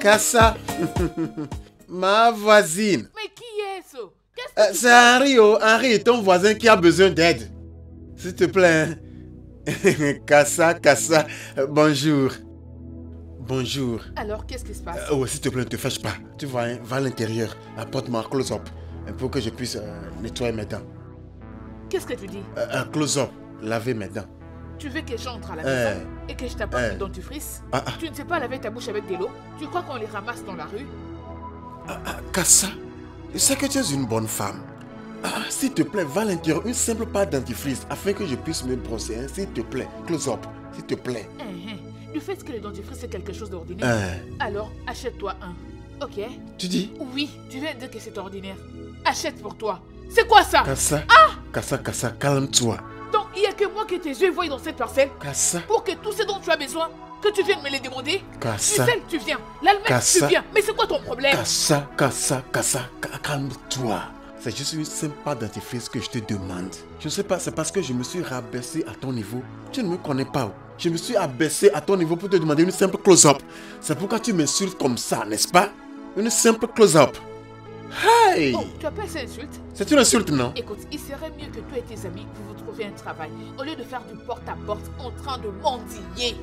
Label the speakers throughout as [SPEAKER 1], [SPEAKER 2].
[SPEAKER 1] Kassa. Ma voisine.
[SPEAKER 2] Mais qui est ce? Qu'est-ce que
[SPEAKER 1] C'est Henri, oh. Henri, ton voisin qui a besoin d'aide. S'il te plaît. Kassa, Kassa. Bonjour. Bonjour.
[SPEAKER 2] Alors, qu'est-ce qui se passe?
[SPEAKER 1] Oh, s'il te plaît, ne te fâche pas. Tu vas, hein, va à l'intérieur. Apporte-moi un close-up. Pour que je puisse nettoyer mes dents.
[SPEAKER 2] Qu'est-ce que tu dis?
[SPEAKER 1] Un close-up. Laver mes dents.
[SPEAKER 2] Tu veux que j'entre à la maison et que je t'apporte du dentifrice? Tu ne sais pas laver ta bouche avec de l'eau? Tu crois qu'on les ramasse dans la rue?
[SPEAKER 1] Kassa, je sais que tu es une bonne femme. S'il te plaît, va à l'intérieur, une simple pâte dentifrice afin que je puisse me brosser. Hein, s'il te plaît, close up, s'il te plaît.
[SPEAKER 2] Du fait que le dentifrice c'est quelque chose d'ordinaire, alors achète-toi un. Ok?
[SPEAKER 1] Tu dis?
[SPEAKER 2] Oui, tu viens de dire que c'est ordinaire. Achète pour toi. C'est quoi ça?
[SPEAKER 1] Kassa, Kassa, calme-toi.
[SPEAKER 2] Donc il n'y a que moi que tes yeux voient dans cette parcelle.
[SPEAKER 1] Kassa.
[SPEAKER 2] Pour que tout ce dont tu as besoin, que tu viennes me les demander.
[SPEAKER 1] Kassa.
[SPEAKER 2] Tu sais, tu viens. L'Allemagne, tu viens. Mais c'est quoi ton problème?
[SPEAKER 1] Kassa, calme-toi. C'est juste une simple pâte dentifrice que je te demande. Je ne sais pas, c'est parce que je me suis rabaissé à ton niveau. Tu ne me connais pas. Je me suis abaissé à ton niveau pour te demander une simple close-up. C'est pourquoi tu m'insultes comme ça, n'est-ce pas? Une simple close-up. Hey!
[SPEAKER 2] Oh, tu appelles ça insulte?
[SPEAKER 1] C'est une insulte, non?
[SPEAKER 2] Écoute, il serait mieux que toi et tes amis vous trouviez un travail au lieu de faire du porte-à-porte en train de mendier.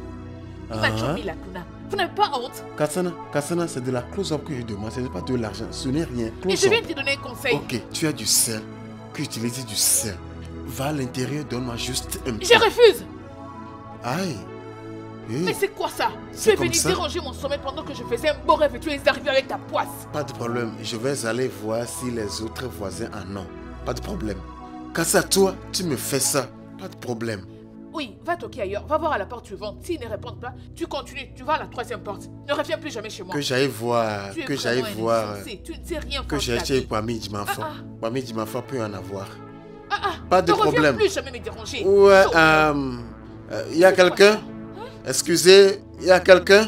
[SPEAKER 2] Vous n'avez pas honte?
[SPEAKER 1] Kassana, c'est de la close-up que je demande, ce n'est pas de l'argent, ce n'est rien.
[SPEAKER 2] Et je viens de te donner un conseil.
[SPEAKER 1] Ok, tu as du sel, que utilises du sel. Va à l'intérieur, donne-moi juste un peu.
[SPEAKER 2] Je refuse!
[SPEAKER 1] Aïe! Hey.
[SPEAKER 2] Mais c'est quoi ça? Tu es venu déranger mon sommeil pendant que je faisais un beau rêve et tu es arrivé avec ta poisse.
[SPEAKER 1] Pas de problème, je vais aller voir si les autres voisins en ont. Pas de problème. Kassa, toi, tu me fais ça. Pas de problème.
[SPEAKER 2] Oui, va toquer ailleurs, va voir à la porte suivante. S'ils ne répondent pas, tu continues, tu vas à la troisième porte. Ne reviens plus jamais chez moi.
[SPEAKER 1] Que j'aille voir,
[SPEAKER 2] tu tu ne sais rien faire.
[SPEAKER 1] Que j'aille chez Kwame Djimanfo. Kwame Djimanfo peut en avoir.
[SPEAKER 2] Pas de problème. Ne reviens plus jamais me déranger.
[SPEAKER 1] Ouais, y a quelqu'un? Excusez, il y a quelqu'un?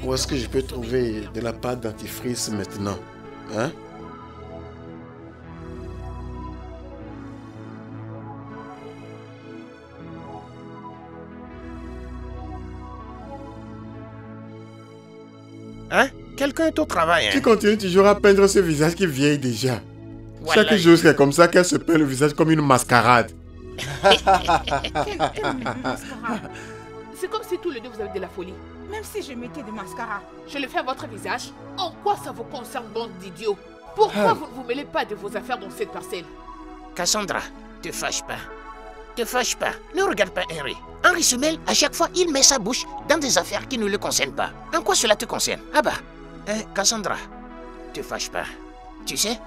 [SPEAKER 1] Où est-ce que je peux trouver de la pâte dentifrice maintenant? Hein?
[SPEAKER 3] Hein? Quelqu'un est au travail, hein?
[SPEAKER 1] Tu continues toujours à peindre ce visage qui vieillit déjà.
[SPEAKER 3] Voilà.
[SPEAKER 1] Chaque jour, c'est comme ça qu'elle se peint le visage comme une mascarade.
[SPEAKER 2] C'est comme si tous les deux vous avez de la folie.
[SPEAKER 4] Même si je mettais du mascara.
[SPEAKER 2] Je le fais à votre visage. En quoi ça vous concerne, bande d'idiots? Pourquoi vous ne vous mêlez pas de vos affaires dans cette parcelle?
[SPEAKER 3] Cassandra, te fâche pas. Te fâche pas. Ne regarde pas Henry. Henry se mêle, à chaque fois, il met sa bouche dans des affaires qui ne le concernent pas. En quoi cela te concerne? Ah bah, Cassandra, te fâche pas. Tu sais,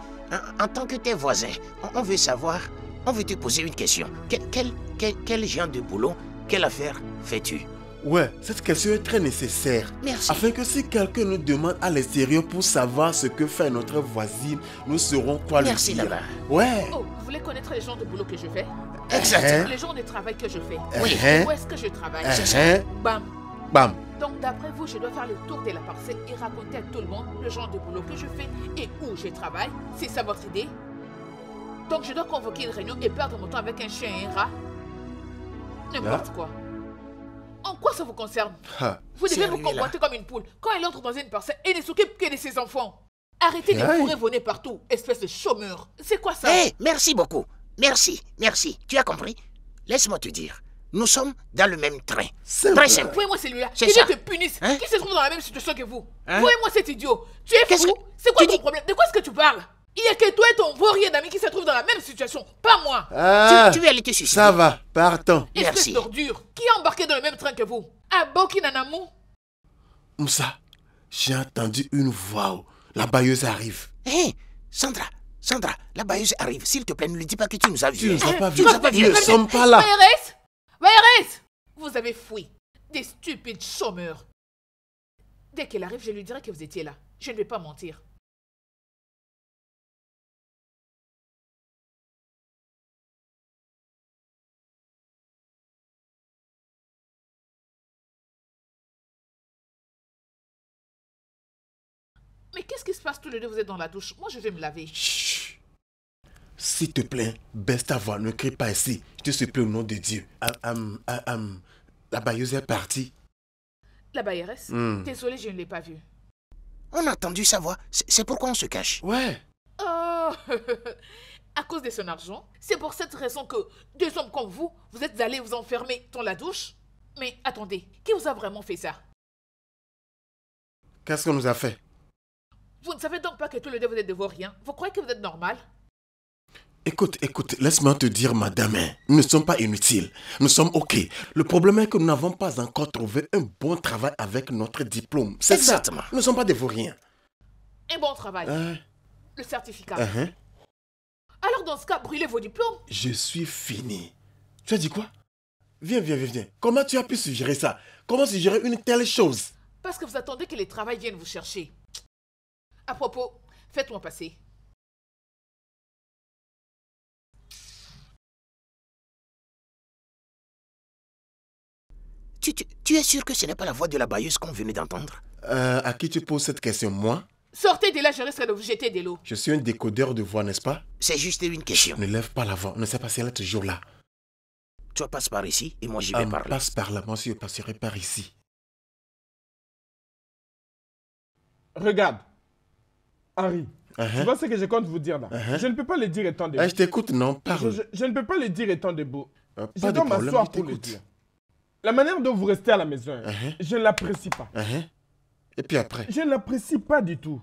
[SPEAKER 3] en tant que tes voisins, on veut savoir, on veut te poser une question. Quel genre de boulot, quelle affaire fais-tu?
[SPEAKER 1] Ouais, cette question est très nécessaire.
[SPEAKER 3] Merci.
[SPEAKER 1] Afin que si quelqu'un nous demande à l'extérieur pour savoir ce que fait notre voisine, nous saurons quoi lui dire.
[SPEAKER 3] Merci là-bas.
[SPEAKER 1] Ouais.
[SPEAKER 2] Oh, vous voulez connaître les genres de boulot que je fais?
[SPEAKER 3] Exactement.
[SPEAKER 2] Les genres de travail que je fais.
[SPEAKER 3] Oui.
[SPEAKER 2] Où est-ce que je travaille? Bam.
[SPEAKER 1] Bam.
[SPEAKER 2] Donc d'après vous, je dois faire le tour de la parcelle et raconter à tout le monde le genre de boulot que je fais et où je travaille. C'est ça votre idée? Donc je dois convoquer une réunion et perdre mon temps avec un chien et un rat? N'importe quoi. En quoi ça vous concerne? Vous devez vous comporter comme une poule quand elle entre dans une parcelle et ne s'occupe que de ses enfants. Arrêtez de fourrer vos nez partout, espèce de chômeur. C'est quoi ça?
[SPEAKER 3] Merci beaucoup. Merci. Tu as compris? Laisse-moi te dire. Nous sommes dans le même train. Très simple.
[SPEAKER 2] Voyez-moi celui-là.
[SPEAKER 3] C'est
[SPEAKER 2] Il
[SPEAKER 3] ça.
[SPEAKER 2] te punisse. Qui se trouve dans la même situation que vous?
[SPEAKER 3] Hein?
[SPEAKER 2] Voyez-moi cet idiot. Tu es fou? C'est quoi ton problème? De quoi est-ce que tu parles? Il n'y a que toi et ton vaurien d'ami qui se trouvent dans la même situation, pas moi.
[SPEAKER 3] Tu veux aller te suicider?
[SPEAKER 1] Ça va, partons.
[SPEAKER 2] Espèce d'ordure. Qui a embarqué dans le même train que vous? À Bokinanamou?
[SPEAKER 1] Moussa, j'ai entendu une voix. La bailleuse arrive.
[SPEAKER 3] Sandra, la bailleuse arrive. S'il te plaît, ne lui dis pas que tu nous as vus.
[SPEAKER 1] Tu nous as pas vus.
[SPEAKER 3] Nous
[SPEAKER 1] ne sommes pas là.
[SPEAKER 2] Vaérès, vous avez fui. Des stupides chômeurs. Dès qu'elle arrive, je lui dirai que vous étiez là. Je ne vais pas mentir. Mais qu'est-ce qui se passe tous les deux? Vous êtes dans la douche. Moi, je vais me laver.
[SPEAKER 1] Chut. S'il te plaît, baisse ta voix, ne crie pas ici. Je te supplie au nom de Dieu. La bailleuse est partie.
[SPEAKER 2] La bailleresse? Désolée, je ne l'ai pas vue.
[SPEAKER 3] On a entendu sa voix. C'est pourquoi on se cache.
[SPEAKER 1] Ouais.
[SPEAKER 2] Oh, à cause de son argent. C'est pour cette raison que 2 hommes comme vous, vous êtes allés vous enfermer dans la douche. Mais attendez, qui vous a vraiment fait ça?
[SPEAKER 1] Qu'est-ce qu'on nous a fait?
[SPEAKER 2] Vous ne savez donc pas que tous les deux vous êtes de vos riens? Vous croyez que vous êtes normal?
[SPEAKER 1] Écoute, laisse-moi te dire, madame, nous ne sommes pas inutiles. Nous sommes OK. Le problème est que nous n'avons pas encore trouvé un bon travail avec notre diplôme. C'est ça.
[SPEAKER 3] Exactement.
[SPEAKER 1] Nous ne sommes pas des vauriens.
[SPEAKER 2] Un bon travail. Le certificat.
[SPEAKER 1] Uh-huh.
[SPEAKER 2] Alors dans ce cas, brûlez vos diplômes.
[SPEAKER 1] Je suis fini. Tu as dit quoi? Viens. Comment tu as pu suggérer ça? Comment suggérer une telle chose?
[SPEAKER 2] Parce que vous attendez que les travails viennent vous chercher. À propos, faites-moi passer.
[SPEAKER 3] Tu es sûr que ce n'est pas la voix de la bailleuse qu'on venait d'entendre?
[SPEAKER 1] À qui tu poses cette question? Moi?
[SPEAKER 2] Sortez de là, je risque de vous jeter de l'eau.
[SPEAKER 1] Je suis un décodeur de voix, n'est-ce pas?
[SPEAKER 3] C'est juste une question.
[SPEAKER 1] Ne lève pas la voix. On ne sait pas si elle est toujours là.
[SPEAKER 3] Toi passes par ici et moi j'y vais par là.
[SPEAKER 1] Passe par là. Moi aussi, je passerai par ici.
[SPEAKER 5] Regarde. Henri. Tu vois ce que je compte vous dire là? Je ne peux pas le dire étant debout.
[SPEAKER 1] Je t'écoute, non? Parle.
[SPEAKER 5] Je ne peux pas le dire étant debout. Je
[SPEAKER 1] Pas de
[SPEAKER 5] dois
[SPEAKER 1] problème,
[SPEAKER 5] m'asseoir
[SPEAKER 1] je
[SPEAKER 5] pour le
[SPEAKER 1] t'écoute.
[SPEAKER 5] dire. La manière dont vous restez à la maison, je ne l'apprécie pas.
[SPEAKER 1] Et puis après?
[SPEAKER 5] Je ne l'apprécie pas du tout.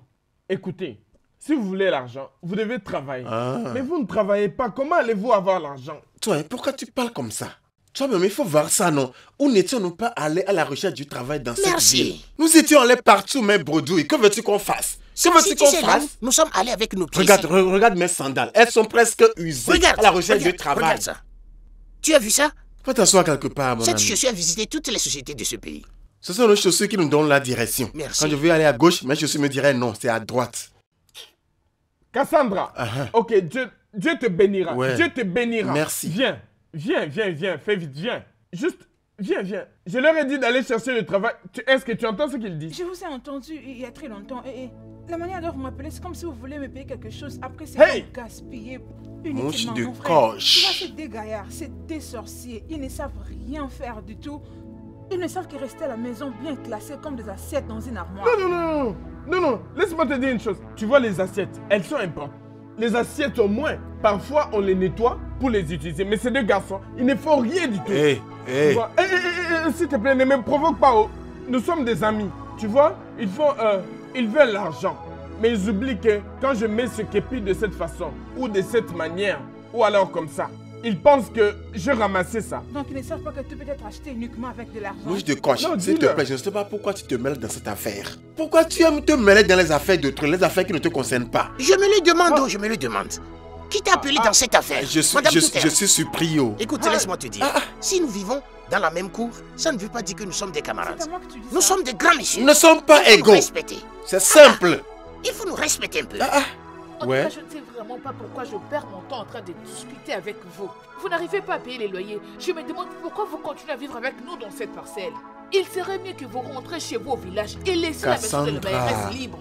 [SPEAKER 5] Écoutez, si vous voulez l'argent, vous devez travailler. Mais vous ne travaillez pas. Comment allez-vous avoir l'argent?
[SPEAKER 1] Toi, pourquoi tu parles comme ça? Toi-même, il faut voir ça, non? Où n'étions-nous pas allés à la recherche du travail dans cette ville? Nous étions allés partout, mais bredouille. Que veux-tu qu'on fasse? Que veux-tu qu'on fasse?
[SPEAKER 3] Nous sommes allés avec nos pieds.
[SPEAKER 1] Regarde mes sandales. Elles sont presque usées à la recherche du travail.
[SPEAKER 3] Regarde ça. Tu as vu ça?
[SPEAKER 1] Va t'asseoir quelque part, mon ami.
[SPEAKER 3] Cette chaussure a visité toutes les sociétés de ce pays.
[SPEAKER 1] Ce sont nos chaussures qui nous donnent la direction.
[SPEAKER 3] Merci.
[SPEAKER 1] Quand je veux aller à gauche, mes chaussures me diraient non, c'est à droite.
[SPEAKER 5] Cassandra, ok, Dieu te bénira.
[SPEAKER 1] Ouais.
[SPEAKER 5] Dieu te bénira.
[SPEAKER 1] Merci.
[SPEAKER 5] Viens, fais vite, viens. Juste, viens. Je leur ai dit d'aller chercher le travail. Est-ce que tu entends ce qu'ils disent?
[SPEAKER 4] Je vous ai entendu il y a très longtemps et la manière dont vous m'appelez, c'est comme si vous voulez me payer quelque chose. Après, c'est gaspiller
[SPEAKER 1] Mouche
[SPEAKER 4] inutilement.
[SPEAKER 1] de
[SPEAKER 4] Mon frère,
[SPEAKER 1] coche.
[SPEAKER 4] tu vois, c'est des gaillards, c'est des sorciers. Ils ne savent rien faire du tout. Ils ne savent que rester à la maison bien classés comme des assiettes dans une armoire.
[SPEAKER 5] Non, laisse-moi te dire une chose. Tu vois les assiettes, elles sont importantes. Les assiettes au moins, parfois on les nettoie pour les utiliser. Mais ces deux garçons, ils ne font rien du tout. Tu vois? S'il te plaît, ne me provoque pas. Oh. Nous sommes des amis. Tu vois, ils veulent l'argent. Mais ils oublient que quand je mets ce képi de cette façon, ou de cette manière, ou alors comme ça, ils pensent que je ramassais ça.
[SPEAKER 4] Donc ils ne savent pas que tu peux être acheté uniquement avec de l'argent.
[SPEAKER 1] Mouche de coche,
[SPEAKER 5] Non,
[SPEAKER 1] s'il te
[SPEAKER 5] dis-le.
[SPEAKER 1] plaît, je ne sais pas pourquoi tu te mêles dans cette affaire. Pourquoi tu aimes te mêler dans les affaires d'autrui, les affaires qui ne te concernent pas?
[SPEAKER 3] Je me le demande, je me le demande. Qui t'a appelé dans cette affaire? Madame Touter.
[SPEAKER 1] Je suis surpris.
[SPEAKER 3] Écoute, laisse-moi te dire. Si nous vivons dans la même cour, ça ne veut pas dire que nous sommes des camarades.
[SPEAKER 4] C'est à moi que tu dis
[SPEAKER 3] Nous
[SPEAKER 4] ça.
[SPEAKER 3] sommes des grands messieurs.
[SPEAKER 1] Nous ne sommes pas
[SPEAKER 3] Il faut nous
[SPEAKER 1] égaux.
[SPEAKER 3] respecter.
[SPEAKER 1] C'est simple.
[SPEAKER 3] Il faut nous respecter un peu.
[SPEAKER 2] En
[SPEAKER 1] Ouais.
[SPEAKER 2] tout cas, je ne sais vraiment pas pourquoi je perds mon temps en train de discuter avec vous. Vous n'arrivez pas à payer les loyers. Je me demande pourquoi vous continuez à vivre avec nous dans cette parcelle. Il serait mieux que vous rentrez chez vous au village et laissez la maison de la
[SPEAKER 1] Cassandra.
[SPEAKER 2] bailleresse libre.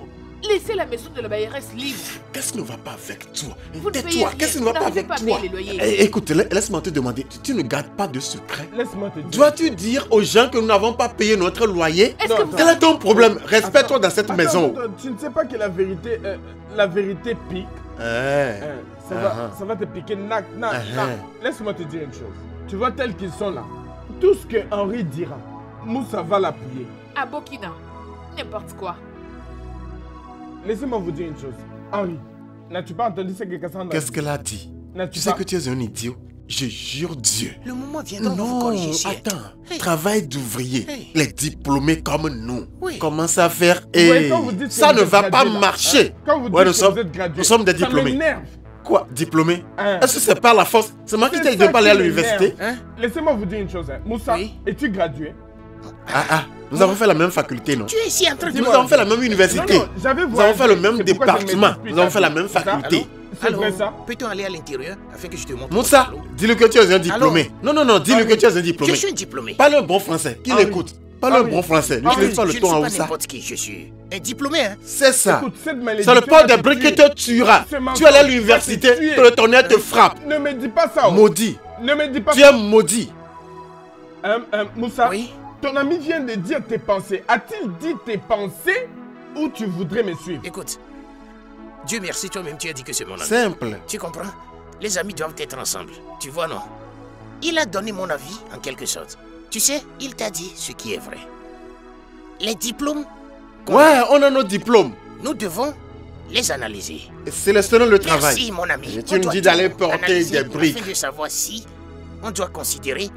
[SPEAKER 2] Laissez la maison de la bailleresse libre.
[SPEAKER 1] Qu'est-ce qui ne va pas avec toi?
[SPEAKER 2] Vous ne payez
[SPEAKER 1] Tais-toi,
[SPEAKER 2] rien.
[SPEAKER 1] qu'est-ce qui ne va
[SPEAKER 2] Vous
[SPEAKER 1] pas
[SPEAKER 2] n'arrivez
[SPEAKER 1] avec
[SPEAKER 2] pas à
[SPEAKER 1] toi?
[SPEAKER 2] payer les loyers.
[SPEAKER 1] Écoute, laisse-moi te demander, tu ne gardes pas de secret?
[SPEAKER 5] Laisse-moi te dire.
[SPEAKER 1] Dois-tu dire aux gens que nous n'avons pas payé notre loyer?
[SPEAKER 2] Est-ce que vous
[SPEAKER 1] Quel est ton problème? Respecte-toi dans cette maison.
[SPEAKER 5] Attends, tu ne sais pas que la vérité pique. Ça va te piquer. Laisse-moi te dire une chose. Tu vois, tels qu'ils sont là, tout ce que Henri dira, Moussa va l'appuyer.
[SPEAKER 2] À Burkina, n'importe quoi.
[SPEAKER 5] Laissez-moi vous dire une chose. Henri, n'as-tu pas entendu ce que Cassandra
[SPEAKER 1] Qu'est-ce qu'elle a dit? Tu sais que tu es un idiot. Je jure Dieu.
[SPEAKER 3] Le moment viendra où vous
[SPEAKER 1] Non,
[SPEAKER 3] corriger ici.
[SPEAKER 1] attends.
[SPEAKER 3] Hey.
[SPEAKER 1] Travail d'ouvrier.
[SPEAKER 3] Hey.
[SPEAKER 1] Les diplômés comme nous.
[SPEAKER 3] Oui.
[SPEAKER 1] Commence à faire.
[SPEAKER 5] Ouais, quand vous dites que
[SPEAKER 1] Ça
[SPEAKER 5] vous
[SPEAKER 1] ne
[SPEAKER 5] êtes
[SPEAKER 1] va pas
[SPEAKER 5] gradué, là,
[SPEAKER 1] marcher.
[SPEAKER 5] Quand vous dites
[SPEAKER 1] Ouais,
[SPEAKER 5] que vous êtes gradué,
[SPEAKER 1] nous sommes des
[SPEAKER 5] ça
[SPEAKER 1] diplômés.
[SPEAKER 5] m'énerve.
[SPEAKER 1] Quoi? Diplômés?
[SPEAKER 5] Hein.
[SPEAKER 1] Est-ce que c'est par la force? C'est moi qui t'ai dit de
[SPEAKER 5] ça
[SPEAKER 1] pas aller
[SPEAKER 5] qui
[SPEAKER 1] à l'université?
[SPEAKER 5] m'énerve. Laissez-moi vous dire une chose. Moussa,
[SPEAKER 3] Oui.
[SPEAKER 5] es-tu gradué?
[SPEAKER 1] Nous avons fait la même faculté, non?
[SPEAKER 3] Tu es ici en train de...
[SPEAKER 1] Nous avons fait la même université.
[SPEAKER 5] Non, j'avais
[SPEAKER 1] Nous avons fait le même
[SPEAKER 5] c'est pourquoi je
[SPEAKER 1] département.
[SPEAKER 5] m'explique
[SPEAKER 1] Nous avons fait la
[SPEAKER 5] un
[SPEAKER 1] même
[SPEAKER 5] peu. C'est ça?
[SPEAKER 1] faculté.
[SPEAKER 5] C'est vrai ça?
[SPEAKER 3] Peut-on aller à l'intérieur afin que je te montre
[SPEAKER 1] Moussa,
[SPEAKER 3] mon tableau?
[SPEAKER 1] dis-le que tu es un diplômé. Non, dis-le que tu es un diplômé.
[SPEAKER 3] Je suis un diplômé.
[SPEAKER 1] Parle un bon français. Qui
[SPEAKER 5] Ah oui.
[SPEAKER 1] l'écoute? Parle un bon français. N'utilise pas
[SPEAKER 3] Je
[SPEAKER 1] le
[SPEAKER 3] ne
[SPEAKER 1] ton
[SPEAKER 3] suis
[SPEAKER 1] en
[SPEAKER 3] pas
[SPEAKER 1] Oussa.
[SPEAKER 3] n'importe qui, je suis un diplômé. Hein.
[SPEAKER 1] C'est ça.
[SPEAKER 5] Écoute, cette
[SPEAKER 1] C'est
[SPEAKER 5] malédiction
[SPEAKER 1] le port
[SPEAKER 5] va
[SPEAKER 1] des
[SPEAKER 5] te
[SPEAKER 1] briques qui
[SPEAKER 5] tuer.
[SPEAKER 1] te tuera.
[SPEAKER 5] C'est ma
[SPEAKER 1] Tu es allé à
[SPEAKER 5] faute.
[SPEAKER 1] l'université,
[SPEAKER 5] Va te tuer.
[SPEAKER 1] que le tonnerre te frappe.
[SPEAKER 5] Ne me dis pas ça. Oh.
[SPEAKER 1] Maudit.
[SPEAKER 5] Ne me dis pas
[SPEAKER 1] Tu
[SPEAKER 5] ça.
[SPEAKER 1] es maudit.
[SPEAKER 5] Moussa,
[SPEAKER 3] Oui.
[SPEAKER 5] Ton ami vient de dire tes pensées. A-t-il dit tes pensées ou tu voudrais me suivre?
[SPEAKER 3] Écoute, Dieu merci, toi-même tu as dit que c'est mon ami.
[SPEAKER 1] Simple.
[SPEAKER 3] Tu comprends? Les amis doivent être ensemble. Tu vois, non? Il a donné mon avis en quelque sorte. Tu sais, il t'a dit ce qui est vrai. Les diplômes...
[SPEAKER 1] Ouais, on a nos diplômes.
[SPEAKER 3] Nous devons les analyser.
[SPEAKER 1] Sélectionnons le travail.
[SPEAKER 3] Merci, mon ami.
[SPEAKER 1] Et tu me dis d'aller porter des briques.
[SPEAKER 3] Afin de savoir si on doit considérer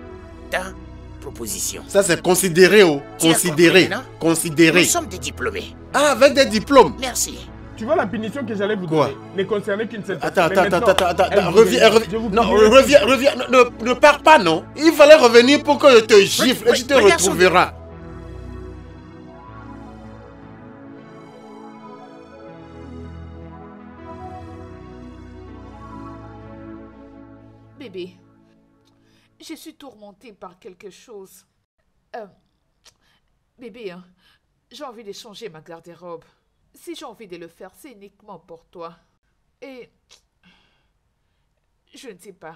[SPEAKER 3] ta proposition.
[SPEAKER 1] Ça, c'est considéré, oh. Considéré. Considéré.
[SPEAKER 3] Nous sommes des diplômés.
[SPEAKER 1] Ah, avec des diplômes.
[SPEAKER 3] Merci.
[SPEAKER 5] Tu vois la punition que j'allais vous
[SPEAKER 1] Quoi?
[SPEAKER 5] donner? Les concernés qui ne s'est
[SPEAKER 1] Attends, reviens. Reviens. Ne pars pas, non. Il fallait revenir pour que je te gifle et tu te retrouveras.
[SPEAKER 2] Bébé, je suis tourmentée par quelque chose. Bébé, hein, j'ai envie de changer ma garde-robe. Si j'ai envie de le faire, c'est uniquement pour toi. Et je ne sais pas.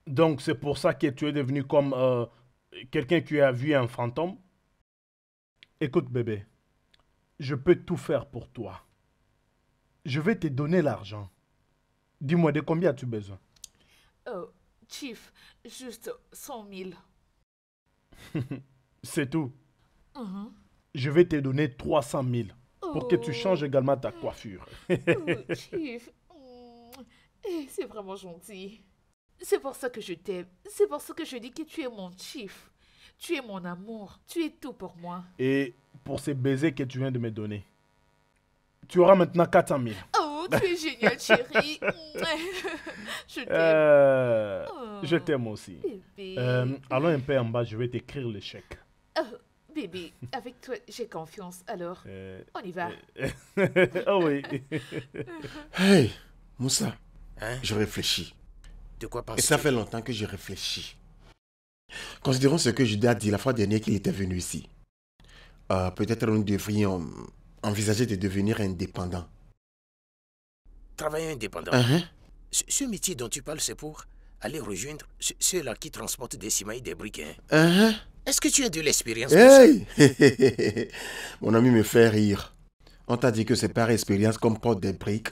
[SPEAKER 6] Donc c'est pour ça que tu es devenu comme quelqu'un qui a vu un fantôme? Écoute bébé, je peux tout faire pour toi. Je vais te donner l'argent. Dis-moi, de combien as-tu besoin?
[SPEAKER 2] Chief, juste 100 000.
[SPEAKER 6] C'est tout. Je vais te donner 300 000 pour que tu changes également ta coiffure.
[SPEAKER 2] Chief, c'est vraiment gentil. C'est pour ça que je t'aime. C'est pour ça que je dis que tu es mon chief. Tu es mon amour. Tu es tout pour moi.
[SPEAKER 6] Et pour ces baisers que tu viens de me donner, tu auras maintenant 400 000.
[SPEAKER 2] Oh, tu es génial, chérie. Je t'aime.
[SPEAKER 6] Je t'aime aussi. Allons un peu en bas, je vais t'écrire le chèque.
[SPEAKER 2] Bébé, avec toi, j'ai confiance. Alors, on y va.
[SPEAKER 6] Oh oui.
[SPEAKER 1] Hey, Moussa,
[SPEAKER 3] Hein?
[SPEAKER 1] je réfléchis.
[SPEAKER 3] De quoi
[SPEAKER 1] Et
[SPEAKER 3] penses-tu?
[SPEAKER 1] ça fait longtemps que je réfléchis. Considérons ce que Judas a dit la fois dernière qu'il était venu ici. Peut-être nous devrions envisager de devenir indépendants.
[SPEAKER 3] Travailleur indépendant. Ce métier dont tu parles, c'est pour aller rejoindre ceux-là qui transportent des ciments et des briques. Est-ce que tu as de l'expérience pour ça?
[SPEAKER 1] Hey! Mon ami me fait rire. On t'a dit que c'est par expérience qu'on porte des briques.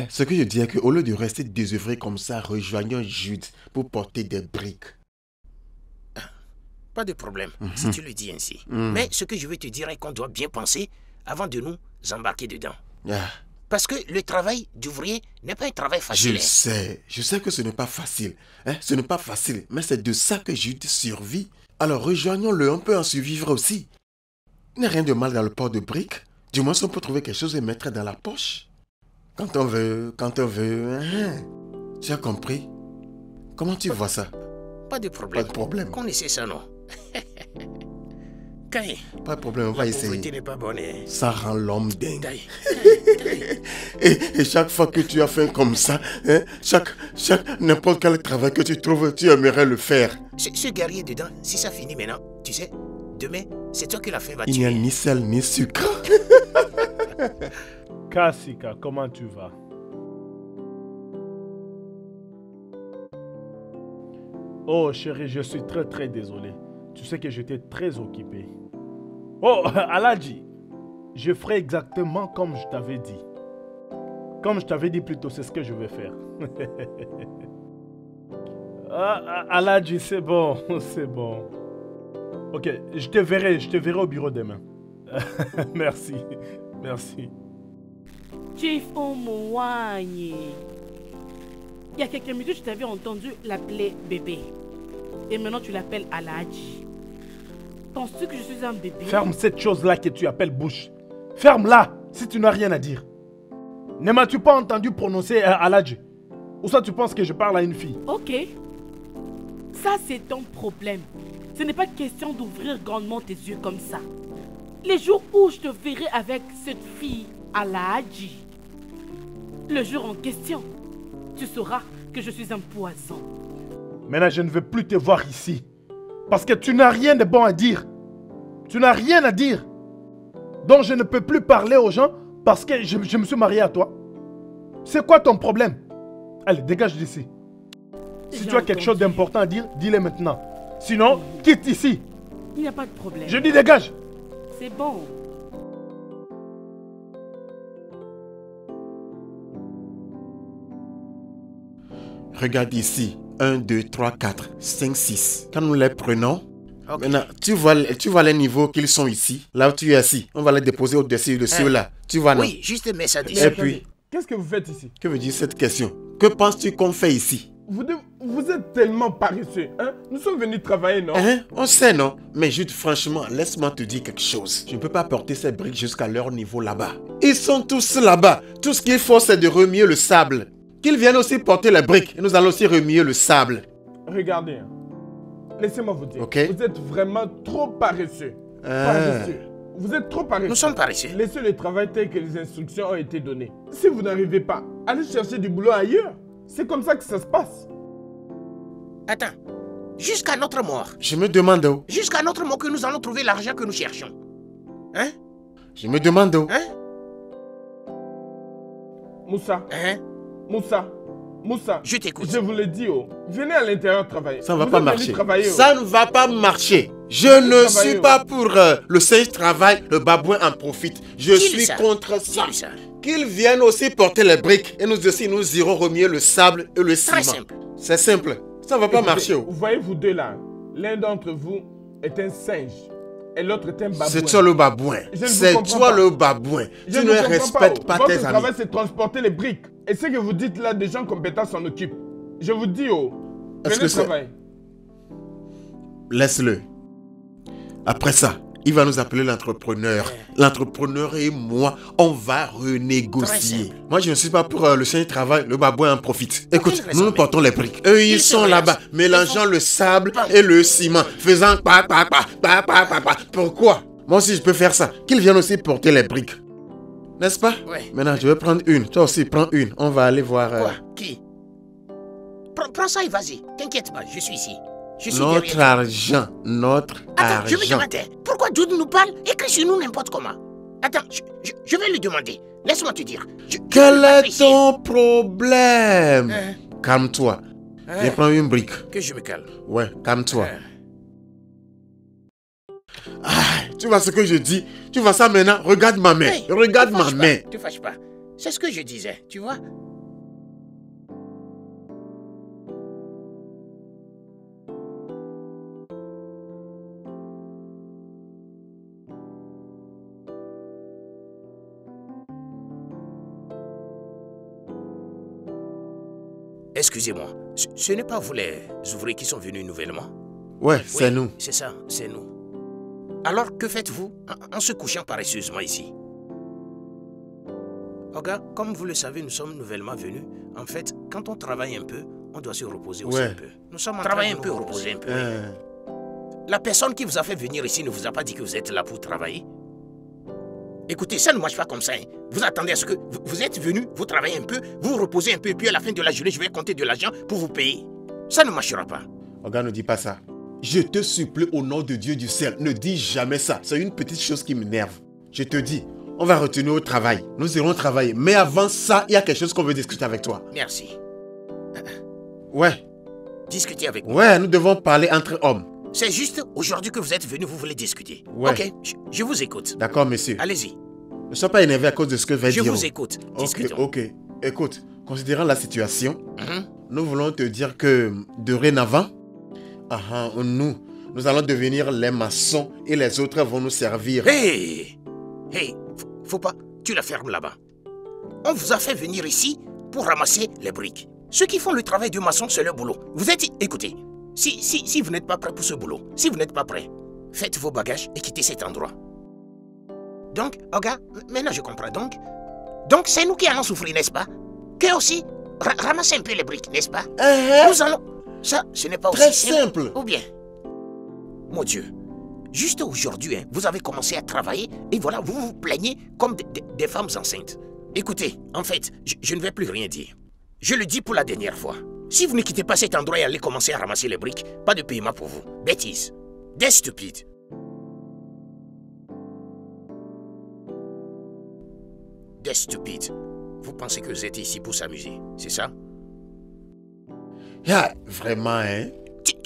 [SPEAKER 1] Ce que je dis est qu'au lieu de rester désœuvré comme ça, rejoignons Jude pour porter des briques.
[SPEAKER 3] Pas de problème, si tu le dis ainsi. Mais ce que je veux te dire est qu'on doit bien penser avant de nous embarquer dedans. Parce que le travail d'ouvrier n'est pas un travail facile.
[SPEAKER 1] Je sais que ce n'est pas facile. Ce n'est pas facile, mais c'est de ça que Jude survit. Alors rejoignons-le, on peut en survivre aussi. Il n'y a rien de mal dans le port de briques. Du moins, on peut trouver quelque chose et mettre dans la poche. Quand on veut. Tu as compris? Comment tu vois ça?
[SPEAKER 3] Pas de problème.
[SPEAKER 1] Pas de problème.
[SPEAKER 3] Qu'on essaie ça, non? Kai,
[SPEAKER 1] Pas de problème, on va
[SPEAKER 3] la
[SPEAKER 1] essayer.
[SPEAKER 3] pauvreté n'est pas bonne.
[SPEAKER 1] Ça rend l'homme dingue.
[SPEAKER 3] Kai.
[SPEAKER 1] Et chaque fois que tu as fait comme ça, n'importe quel travail que tu trouves, tu aimerais le faire.
[SPEAKER 3] Ce guerrier dedans, si ça finit maintenant, tu sais, demain, c'est toi que la fin va tuer.
[SPEAKER 1] Il n'y a ni sel ni sucre.
[SPEAKER 6] Kasika, comment tu vas? Oh chérie, je suis très désolé. Tu sais que j'étais très occupé. Oh, Aladji, je ferai exactement comme je t'avais dit. Comme je t'avais dit plus tôt, c'est ce que je vais faire. Aladji, c'est bon, c'est bon. Ok, je te verrai au bureau demain. Merci.
[SPEAKER 7] Chief Omouanye. Il y a quelques minutes, je t'avais entendu l'appeler bébé. Et maintenant, tu l'appelles Aladji. Penses-tu que je suis un bébé?
[SPEAKER 6] Ferme cette chose-là que tu appelles bouche. Ferme-la si tu n'as rien à dire. Ne m'as-tu pas entendu prononcer Aladji? Ou ça, tu penses que je parle à une fille?
[SPEAKER 7] Ok. Ça, c'est ton problème. Ce n'est pas question d'ouvrir grandement tes yeux comme ça. Les jours où je te verrai avec cette fille, Aladji, le jour en question, tu sauras que je suis un poison.
[SPEAKER 6] Maintenant, je ne veux plus te voir ici. Parce que tu n'as rien de bon à dire. Tu n'as rien à dire. Donc, je ne peux plus parler aux gens parce que je me suis marié à toi. C'est quoi ton problème? Allez, dégage d'ici. Si tu as quelque chose d'important à dire, dis-le maintenant. Sinon, quitte ici.
[SPEAKER 7] Il n'y a pas de problème.
[SPEAKER 6] Je dis dégage.
[SPEAKER 7] C'est bon.
[SPEAKER 1] Regarde ici. 1, 2, 3, 4, 5, 6. Quand nous les prenons, maintenant, tu vois les niveaux qu'ils sont ici. Là où tu es assis, on va les déposer au-dessus de ceux-là. Tu vois, non?
[SPEAKER 3] Oui, juste mets ça
[SPEAKER 5] Mais
[SPEAKER 3] dessus.
[SPEAKER 1] Et puis,
[SPEAKER 5] qu'est-ce que vous faites ici?
[SPEAKER 1] que veut dire cette question? Que penses-tu qu'on fait ici?
[SPEAKER 5] Vous êtes tellement paresseux, hein? Nous sommes venus travailler, non?
[SPEAKER 1] Hein? On sait, non? Mais juste franchement, laisse-moi te dire quelque chose. Je ne peux pas porter ces briques jusqu'à leur niveau là-bas. Ils sont tous là-bas. Tout ce qu'il faut, c'est de remuer le sable. Qu'ils viennent aussi porter les briques et nous allons aussi remuer le sable.
[SPEAKER 5] Regardez, hein. Laissez-moi vous dire.
[SPEAKER 1] Ok.
[SPEAKER 5] Vous êtes vraiment trop paresseux. Paresseux. Vous êtes trop paresseux.
[SPEAKER 3] Nous sommes paresseux.
[SPEAKER 5] Laissez le travail tel que les instructions ont été données. Si vous n'arrivez pas, allez chercher du boulot ailleurs. C'est comme ça que ça se passe.
[SPEAKER 3] Attends. Jusqu'à notre mort.
[SPEAKER 1] Je me demande où.
[SPEAKER 3] Jusqu'à notre mort que nous allons trouver l'argent que nous cherchons. Hein?
[SPEAKER 1] Je me demande où.
[SPEAKER 3] Hein?
[SPEAKER 5] Moussa,
[SPEAKER 3] Hein?
[SPEAKER 5] Moussa,
[SPEAKER 3] Je t'écoute.
[SPEAKER 5] je vous le dis, oh, venez à l'intérieur travailler.
[SPEAKER 1] Ça ne va
[SPEAKER 5] Vous
[SPEAKER 1] pas
[SPEAKER 5] êtes venu
[SPEAKER 1] marcher.
[SPEAKER 5] travailler, oh.
[SPEAKER 1] Ça ne va pas marcher. Je ne
[SPEAKER 5] travailler,
[SPEAKER 1] suis
[SPEAKER 5] oh.
[SPEAKER 1] pas pour le sage travail, le babouin en profite. Je
[SPEAKER 3] Dis-le
[SPEAKER 1] suis
[SPEAKER 3] ça.
[SPEAKER 1] contre ça.
[SPEAKER 3] Dis-le ça.
[SPEAKER 1] Qu'ils viennent aussi porter les briques et nous aussi nous irons remuer le sable et le
[SPEAKER 3] Très
[SPEAKER 1] ciment.
[SPEAKER 3] simple.
[SPEAKER 1] C'est simple. Ça ne va pas
[SPEAKER 5] Écoutez,
[SPEAKER 1] marcher. Oh.
[SPEAKER 5] Vous voyez, vous deux là, l'un d'entre vous est un singe et l'autre est un babouin.
[SPEAKER 1] C'est toi le babouin.
[SPEAKER 5] Je ne vous
[SPEAKER 1] C'est
[SPEAKER 5] comprends
[SPEAKER 1] toi
[SPEAKER 5] pas.
[SPEAKER 1] le babouin.
[SPEAKER 5] Je
[SPEAKER 1] Tu
[SPEAKER 5] ne
[SPEAKER 1] ne
[SPEAKER 5] comprends
[SPEAKER 1] respectes pas
[SPEAKER 5] Votre
[SPEAKER 1] tes amis.
[SPEAKER 5] travail, c'est transporter les briques. Et ce que vous dites là, des gens compétents s'en occupent. Je vous dis, oh,
[SPEAKER 1] Est-ce
[SPEAKER 5] venez
[SPEAKER 1] que c'est-
[SPEAKER 5] travailler.
[SPEAKER 1] Laisse-le. Après ça, il va nous appeler l'entrepreneur. L'entrepreneur et moi, on va
[SPEAKER 3] Très
[SPEAKER 1] renégocier.
[SPEAKER 3] simple.
[SPEAKER 1] Moi, je ne suis pas pour le chien de travail, le babouin en profite. Écoute,
[SPEAKER 3] quelle
[SPEAKER 1] nous
[SPEAKER 3] raison,
[SPEAKER 1] portons les briques. Eux, ils
[SPEAKER 3] Ils
[SPEAKER 1] sont
[SPEAKER 3] se
[SPEAKER 1] là-bas,
[SPEAKER 3] relaxent.
[SPEAKER 1] mélangeant le sable
[SPEAKER 3] Pas-
[SPEAKER 1] et le ciment, faisant pa. Pourquoi? Moi aussi, je peux faire ça. Qu'ils viennent aussi porter les briques. N'est-ce pas?
[SPEAKER 3] Ouais.
[SPEAKER 1] Maintenant, je vais prendre une. Toi aussi, prends une. On va aller voir
[SPEAKER 3] Quoi? Qui? Prends ça et vas-y. T'inquiète pas, je suis ici. Je suis
[SPEAKER 1] notre
[SPEAKER 3] derrière.
[SPEAKER 1] argent. Notre
[SPEAKER 3] Attends, je vais
[SPEAKER 1] argent.
[SPEAKER 3] demander. Pourquoi Jude nous parle et écrit sur nous n'importe comment? Attends, je vais lui demander. Laisse-moi te dire.
[SPEAKER 1] Quel est ton problème?
[SPEAKER 3] Hein?
[SPEAKER 1] Calme-toi.
[SPEAKER 3] Hein?
[SPEAKER 1] Viens prendre une brique.
[SPEAKER 3] Que je me calme.
[SPEAKER 1] Ouais, calme-toi.
[SPEAKER 3] Hein?
[SPEAKER 1] Ah, tu vois ce que je dis? Tu vois ça maintenant? Regarde ma main.
[SPEAKER 3] Hey,
[SPEAKER 1] Regarde
[SPEAKER 3] te
[SPEAKER 1] ma
[SPEAKER 3] fâche pas,
[SPEAKER 1] main.
[SPEAKER 3] te fâche pas. C'est ce que je disais, tu vois? Excusez-moi, ce n'est pas vous les ouvriers qui sont venus nouvellement?
[SPEAKER 1] Ouais, c'est
[SPEAKER 3] Oui,
[SPEAKER 1] nous.
[SPEAKER 3] C'est ça, c'est nous. Alors, que faites-vous en se couchant paresseusement ici? Regarde, comme vous le savez, nous sommes nouvellement venus. En fait, quand on travaille un peu, on doit se reposer aussi
[SPEAKER 1] Ouais.
[SPEAKER 3] un peu. Nous sommes en train de nous reposer un peu.
[SPEAKER 1] Hein.
[SPEAKER 3] La personne qui vous a fait venir ici ne vous a pas dit que vous êtes là pour travailler? Écoutez, ça ne marche pas comme ça. Hein. Vous attendez à ce que vous êtes venu, vous travaillez un peu, vous vous reposez un peu, et puis à la fin de la journée, je vais compter de l'argent pour vous payer. Ça ne marchera pas.
[SPEAKER 1] Regarde, ne dis pas ça. Je te supplie au nom de Dieu du ciel, ne dis jamais ça. C'est une petite chose qui m'énerve. Je te dis, on va retourner au travail. Nous irons travailler. Mais avant ça, il y a quelque chose qu'on veut discuter avec toi.
[SPEAKER 3] Merci.
[SPEAKER 1] Ouais,
[SPEAKER 3] Discutez avec moi.
[SPEAKER 1] ouais, nous devons parler entre hommes.
[SPEAKER 3] C'est juste aujourd'hui que vous êtes venu, vous voulez discuter.
[SPEAKER 1] Ouais.
[SPEAKER 3] Ok, je vous écoute.
[SPEAKER 1] D'accord, monsieur.
[SPEAKER 3] Allez-y,
[SPEAKER 1] Ne sois pas énervé à cause de ce que je vais
[SPEAKER 3] je
[SPEAKER 1] dire.
[SPEAKER 3] vous écoute.
[SPEAKER 1] Ok,
[SPEAKER 3] Discutons.
[SPEAKER 1] ok. Écoute, considérant la situation,
[SPEAKER 3] Mhm.
[SPEAKER 1] nous voulons te dire que dorénavant, nous allons devenir les maçons et les autres vont nous servir.
[SPEAKER 3] Hey, faut pas, tu la fermes là-bas. On vous a fait venir ici pour ramasser les briques. Ceux qui font le travail de maçon, c'est leur boulot. Vous êtes, écoutez, si vous n'êtes pas prêt pour ce boulot, si vous n'êtes pas prêt, faites vos bagages et quittez cet endroit. Donc, regarde, maintenant je comprends. Donc c'est nous qui allons souffrir, n'est-ce pas? Que aussi, ramassez un peu les briques, n'est-ce pas? Nous allons... Ça, ce n'est pas
[SPEAKER 1] Très
[SPEAKER 3] aussi
[SPEAKER 1] simple.
[SPEAKER 3] Ou bien, mon Dieu, juste aujourd'hui, hein, vous avez commencé à travailler et voilà, vous vous plaignez comme des femmes enceintes. Écoutez, en fait, je ne vais plus rien dire. Je le dis pour la dernière fois. Si vous ne quittez pas cet endroit et allez commencer à ramasser les briques, pas de paiement pour vous. Bêtise. Des stupides. Des stupides. Vous pensez que vous êtes ici pour s'amuser, c'est ça?
[SPEAKER 1] Yeah, vraiment, hein?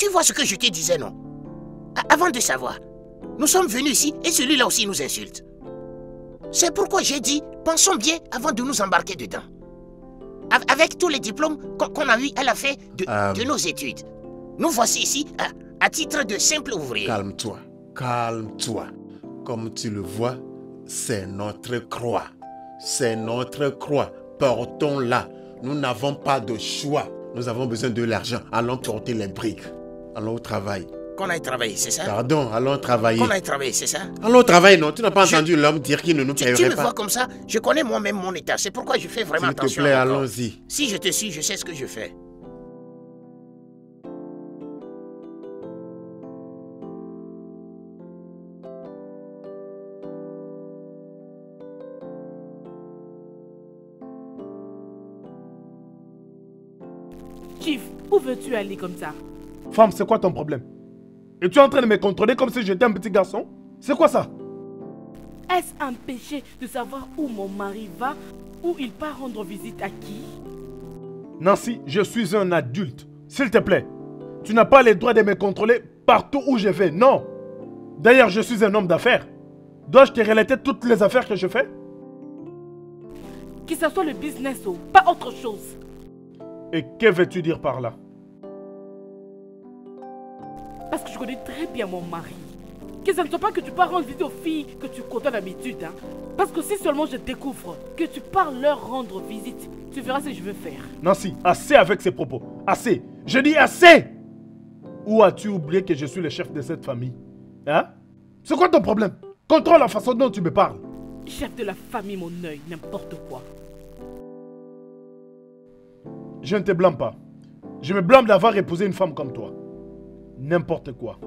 [SPEAKER 3] Tu vois ce que je te disais, non? Avant de savoir, nous sommes venus ici et celui-là aussi nous insulte. C'est pourquoi j'ai dit, pensons bien avant de nous embarquer dedans. Avec tous les diplômes qu'on a eu à la fin de nos études, nous voici ici à titre de simple ouvrier.
[SPEAKER 1] Calme-toi, calme-toi. Comme tu le vois, c'est notre croix. C'est notre croix. Portons-la. Nous n'avons pas de choix. Nous avons besoin de l'argent. Allons porter les briques. Allons au travail.
[SPEAKER 3] Qu'on aille travailler, c'est ça?
[SPEAKER 1] Pardon, allons travailler.
[SPEAKER 3] Qu'on aille travailler, c'est ça?
[SPEAKER 1] Allons travailler, non? Tu n'as pas entendu l'homme dire qu'il ne nous paierait pas?
[SPEAKER 3] Tu me vois comme ça? Je connais moi-même mon état. C'est pourquoi je fais vraiment attention.
[SPEAKER 1] S'il te plaît, allons-y.
[SPEAKER 3] Si je te suis, je sais ce que je fais.
[SPEAKER 7] Chief, où veux-tu aller comme ça?
[SPEAKER 6] Femme, c'est quoi ton problème? Et tu es en train de me contrôler comme si j'étais un petit garçon? C'est quoi ça?
[SPEAKER 7] Est-ce un péché de savoir où mon mari va, où il part rendre visite à qui?
[SPEAKER 6] Nancy, je suis un adulte. S'il te plaît, tu n'as pas le droit de me contrôler partout où je vais. Non. D'ailleurs, je suis un homme d'affaires. Dois-je te relater toutes les affaires que je fais?
[SPEAKER 7] Que ce soit le business ou pas autre chose.
[SPEAKER 6] Et que veux-tu dire par là?
[SPEAKER 7] Parce que je connais très bien mon mari. Que ce ne soit pas que tu pars rendre visite aux filles que tu côtoies d'habitude. Hein. Parce que si seulement je découvre que tu pars leur rendre visite, tu verras ce que je veux faire.
[SPEAKER 6] Nancy, assez avec ces propos. Assez. Je dis assez. Ou as-tu oublié que je suis le chef de cette famille? Hein? C'est quoi ton problème? Contrôle la façon dont tu me parles.
[SPEAKER 7] Chef de la famille, mon œil, n'importe quoi.
[SPEAKER 6] Je ne te blâme pas. Je me blâme d'avoir épousé une femme comme toi. N'importe quoi.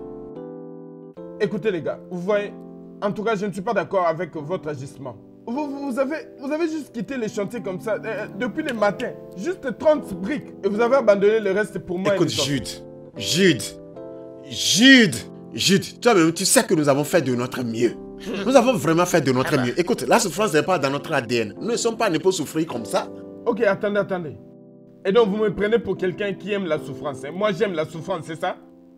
[SPEAKER 5] Écoutez les gars, vous voyez, en tout cas je ne suis pas d'accord avec votre agissement. Vous avez juste quitté les chantiers comme ça, depuis le matin, juste 30 briques, et vous avez abandonné le reste pour moi.
[SPEAKER 1] Écoute Jude, toi-même tu sais que nous avons fait de notre mieux. Nous avons vraiment fait de notre mieux. Écoute, la souffrance n'est pas dans notre ADN. Nous ne sommes pas nés pour souffrir comme ça.
[SPEAKER 5] Ok, attendez. Et donc vous me prenez pour quelqu'un qui aime la souffrance. Hein? Moi j'aime la souffrance, c'est ça?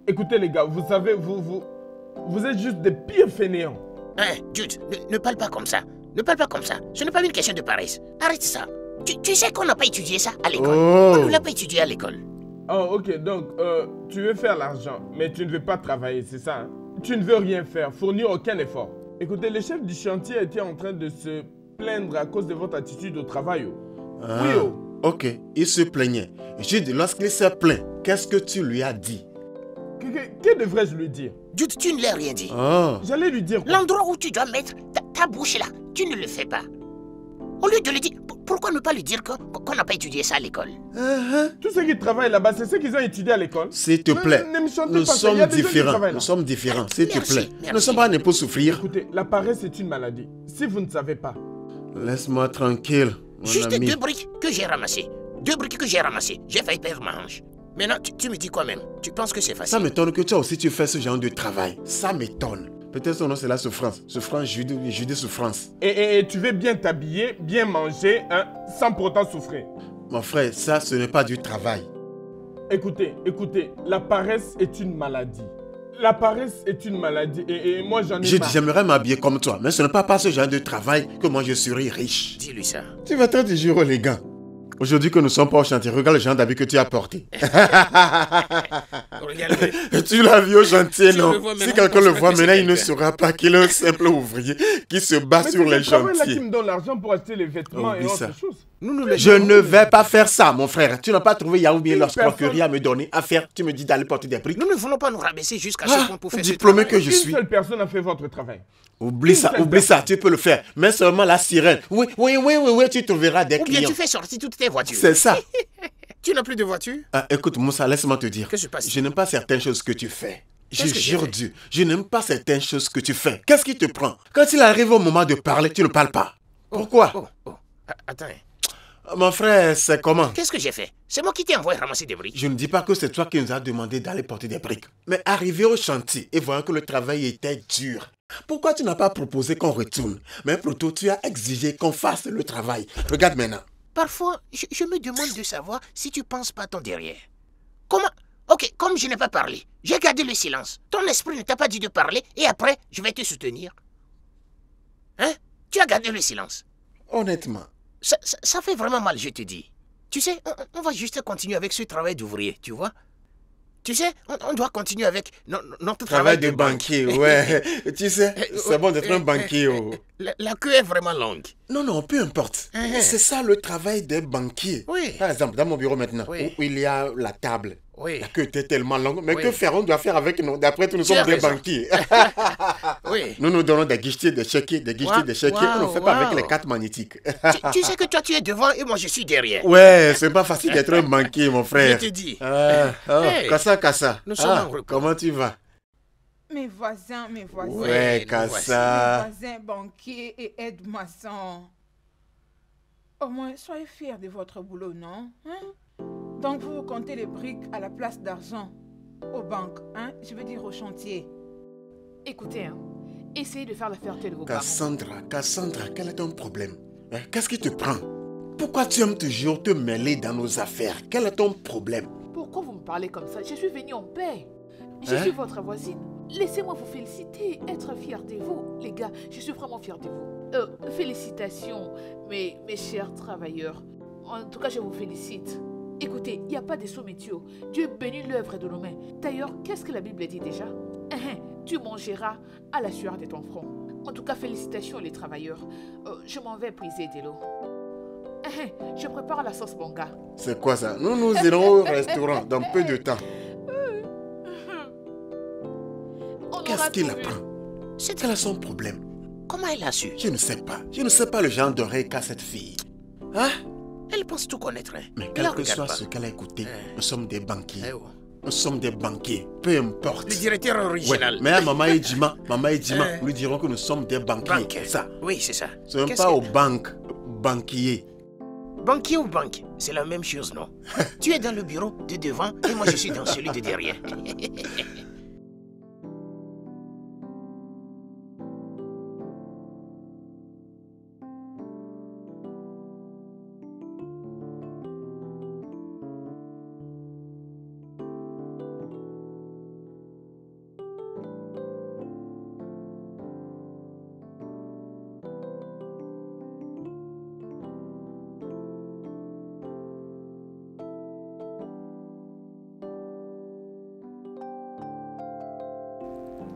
[SPEAKER 5] Écoutez les gars, vous savez, vous êtes juste des pires fainéants.
[SPEAKER 3] Hein, Jude, ne parle pas comme ça. Ne parle pas comme ça. Ce n'est pas une question de paresse. Arrête ça. Tu sais qu'on n'a pas étudié ça à l'école. On ne l'a pas étudié à l'école.
[SPEAKER 5] Oh, ok, donc tu veux faire l'argent, mais tu ne veux pas travailler, c'est ça? Hein? Tu ne veux rien faire, fournir aucun effort. Écoutez, le chef du chantier était en train de se plaindre à cause de votre attitude au travail. Oui,
[SPEAKER 1] Ok, il se plaignait. Jude, lorsqu'il s'est plaint, qu'est-ce que tu lui as dit?
[SPEAKER 5] Que devrais-je lui dire?
[SPEAKER 3] Jude, tu ne lui as rien dit.
[SPEAKER 5] J'allais lui dire quoi?
[SPEAKER 3] L'endroit où tu dois mettre ta bouche là, tu ne le fais pas. Au lieu de lui dire, pourquoi ne pas lui dire qu'on n'a pas étudié ça à l'école?
[SPEAKER 5] Tous ceux qui travaillent là-bas, c'est ceux qui ont étudié à l'école.
[SPEAKER 1] S'il te plaît, nous sommes différents. Nous sommes différents, s'il te plaît. Nous ne sommes pas nés pour souffrir.
[SPEAKER 5] Écoutez, la paresse est une maladie. Si vous ne savez pas.
[SPEAKER 1] Laisse-moi tranquille.
[SPEAKER 3] Juste 2 briques que j'ai ramassées. 2 briques que j'ai ramassées. J'ai failli perdre ma hanche. Maintenant, tu me dis quoi même? Tu penses que c'est facile?
[SPEAKER 1] Ça m'étonne que toi aussi tu fais ce genre de travail. Ça m'étonne. Peut-être son nom c'est la souffrance. Souffrance, Jude souffrance.
[SPEAKER 5] Et tu veux bien t'habiller, bien manger, hein, sans pour autant souffrir.
[SPEAKER 1] Mon frère, ça ce n'est pas du travail.
[SPEAKER 5] Écoutez, la paresse est une maladie. La paresse est une maladie et moi j'en ai marre.
[SPEAKER 1] J'aimerais m'habiller comme toi, mais ce n'est pas par ce genre de travail que moi je serai riche.
[SPEAKER 3] Dis-lui ça.
[SPEAKER 1] Tu vas te jurer les gars. Aujourd'hui que nous sommes pas au chantier, regarde le genre d'habit que tu as porté. Tu l'as vu au chantier, non? Si quelqu'un le voit maintenant, il ne saura pas qu'il est un simple ouvrier qui se bat sur les chantiers.
[SPEAKER 5] C'est là qui me donne l'argent pour acheter les vêtements et autre chose.
[SPEAKER 1] Je ne vais pas faire ça, mon frère. Tu n'as pas trouvé Yaoubé l'escroquerie à me donner à faire. Tu me dis d'aller porter des briques.
[SPEAKER 3] Nous ne voulons pas nous rabaisser jusqu'à ce qu'on peut faire
[SPEAKER 1] diplômé que je suis.
[SPEAKER 5] Une seule personne a fait votre travail.
[SPEAKER 1] Oublie ça, tu peux le faire. Mais seulement la sirène. Oui, tu trouveras des clients.
[SPEAKER 3] Ou bien tu fais sortir toutes tes voitures.
[SPEAKER 1] C'est ça.
[SPEAKER 3] Tu n'as plus de voiture?
[SPEAKER 1] Écoute, Moussa, laisse-moi te dire.
[SPEAKER 3] Qu'est-ce qui se passe?
[SPEAKER 1] Je n'aime pas certaines choses que tu fais. Je jure Dieu, je n'aime pas certaines choses que tu fais. Qu'est-ce qui te prend? Quand il arrive au moment de parler, tu ne parles pas. Pourquoi?
[SPEAKER 3] Attends.
[SPEAKER 1] Mon frère, c'est comment?
[SPEAKER 3] Qu'est-ce que j'ai fait? C'est moi qui t'ai envoyé ramasser des briques.
[SPEAKER 1] Je ne dis pas que c'est toi qui nous as demandé d'aller porter des briques. Mais arrivé au chantier et voyant que le travail était dur, pourquoi tu n'as pas proposé qu'on retourne? Mais plutôt tu as exigé qu'on fasse le travail. Regarde maintenant.
[SPEAKER 3] Parfois, je me demande de savoir si tu penses pas ton derrière. Ok, comme je n'ai pas parlé, j'ai gardé le silence. Ton esprit ne t'a pas dit de parler et après, je vais te soutenir. Hein? Tu as gardé le silence.
[SPEAKER 1] Honnêtement.
[SPEAKER 3] Ça fait vraiment mal, je te dis. Tu sais, on va juste continuer avec ce travail d'ouvrier, tu vois? Tu sais, on doit continuer avec notre travail
[SPEAKER 1] de banquier, ouais. Tu sais, c'est bon d'être un banquier.
[SPEAKER 3] La queue est vraiment longue.
[SPEAKER 1] Non, peu importe. C'est ça le travail des banquiers.
[SPEAKER 3] Oui.
[SPEAKER 1] Par exemple, dans mon bureau maintenant,
[SPEAKER 3] Oui.
[SPEAKER 1] où il y a la table.
[SPEAKER 3] Oui.
[SPEAKER 1] La queue était tellement longue. Mais
[SPEAKER 3] Oui.
[SPEAKER 1] que faire? On doit faire avec nous. D'après tout, nous sommes des banquiers.
[SPEAKER 3] Oui.
[SPEAKER 1] Nous nous donnons des guichetiers, des chéquiers, des guichetiers, des chéquiers. On ne fait pas avec les cartes magnétiques.
[SPEAKER 3] Tu sais que toi, tu es devant et moi, je suis derrière.
[SPEAKER 1] Ouais, c'est pas facile d'être un banquier, mon frère.
[SPEAKER 3] Je te dis.
[SPEAKER 1] Hey. Kassa.
[SPEAKER 3] Nous sommes en repos.
[SPEAKER 1] Comment tu vas?
[SPEAKER 4] Mes voisins.
[SPEAKER 1] Ouais,
[SPEAKER 4] Mes
[SPEAKER 1] Kassa.
[SPEAKER 4] voisins banquiers et aides-maçons. Au moins, soyez fiers de votre boulot, non? Hein? Donc, vous comptez les briques à la place d'argent aux banques, hein? Je veux dire au chantier.
[SPEAKER 2] Écoutez, hein, essayez de faire la fierté de vos parents.
[SPEAKER 1] Cassandra, quel est ton problème? Qu'est-ce qui te prend? Pourquoi tu aimes toujours te mêler dans nos affaires? Quel est ton problème?
[SPEAKER 2] Pourquoi vous me parlez comme ça? Je suis venue en paix. Je suis votre voisine. Laissez-moi vous féliciter, être fière de vous. Les gars, je suis vraiment fière de vous. Félicitations, mes chers travailleurs. En tout cas, je vous félicite. Écoutez, il n'y a pas de sous-métiers. Dieu bénit l'œuvre de nos mains. D'ailleurs, qu'est-ce que la Bible dit déjà? Tu mangeras à la sueur de ton front. En tout cas, félicitations les travailleurs. Je m'en vais puiser de l'eau. Je prépare la sauce banga.
[SPEAKER 1] C'est quoi ça? Nous irons au restaurant dans peu de temps. Qu'est-ce qu'il apprend? Quel est son problème?
[SPEAKER 3] Comment elle a su?
[SPEAKER 1] Je ne sais pas. Je ne sais pas le genre d'oreille qu'a cette fille. Hein?
[SPEAKER 3] Elle pense tout connaître.
[SPEAKER 1] Mais quel que soit ce qu'elle a écouté, nous sommes des banquiers. Nous sommes des banquiers. Peu importe.
[SPEAKER 3] Le directeur original.
[SPEAKER 1] Ouais, mais à Maman Edjima, nous lui dirons que nous sommes des banquiers. Ça.
[SPEAKER 3] Oui, c'est ça.
[SPEAKER 1] Ce n'est pas aux banques, banquiers.
[SPEAKER 3] Banquier ou banque, c'est la même chose, non? Tu es dans le bureau de devant et moi je suis dans celui de derrière.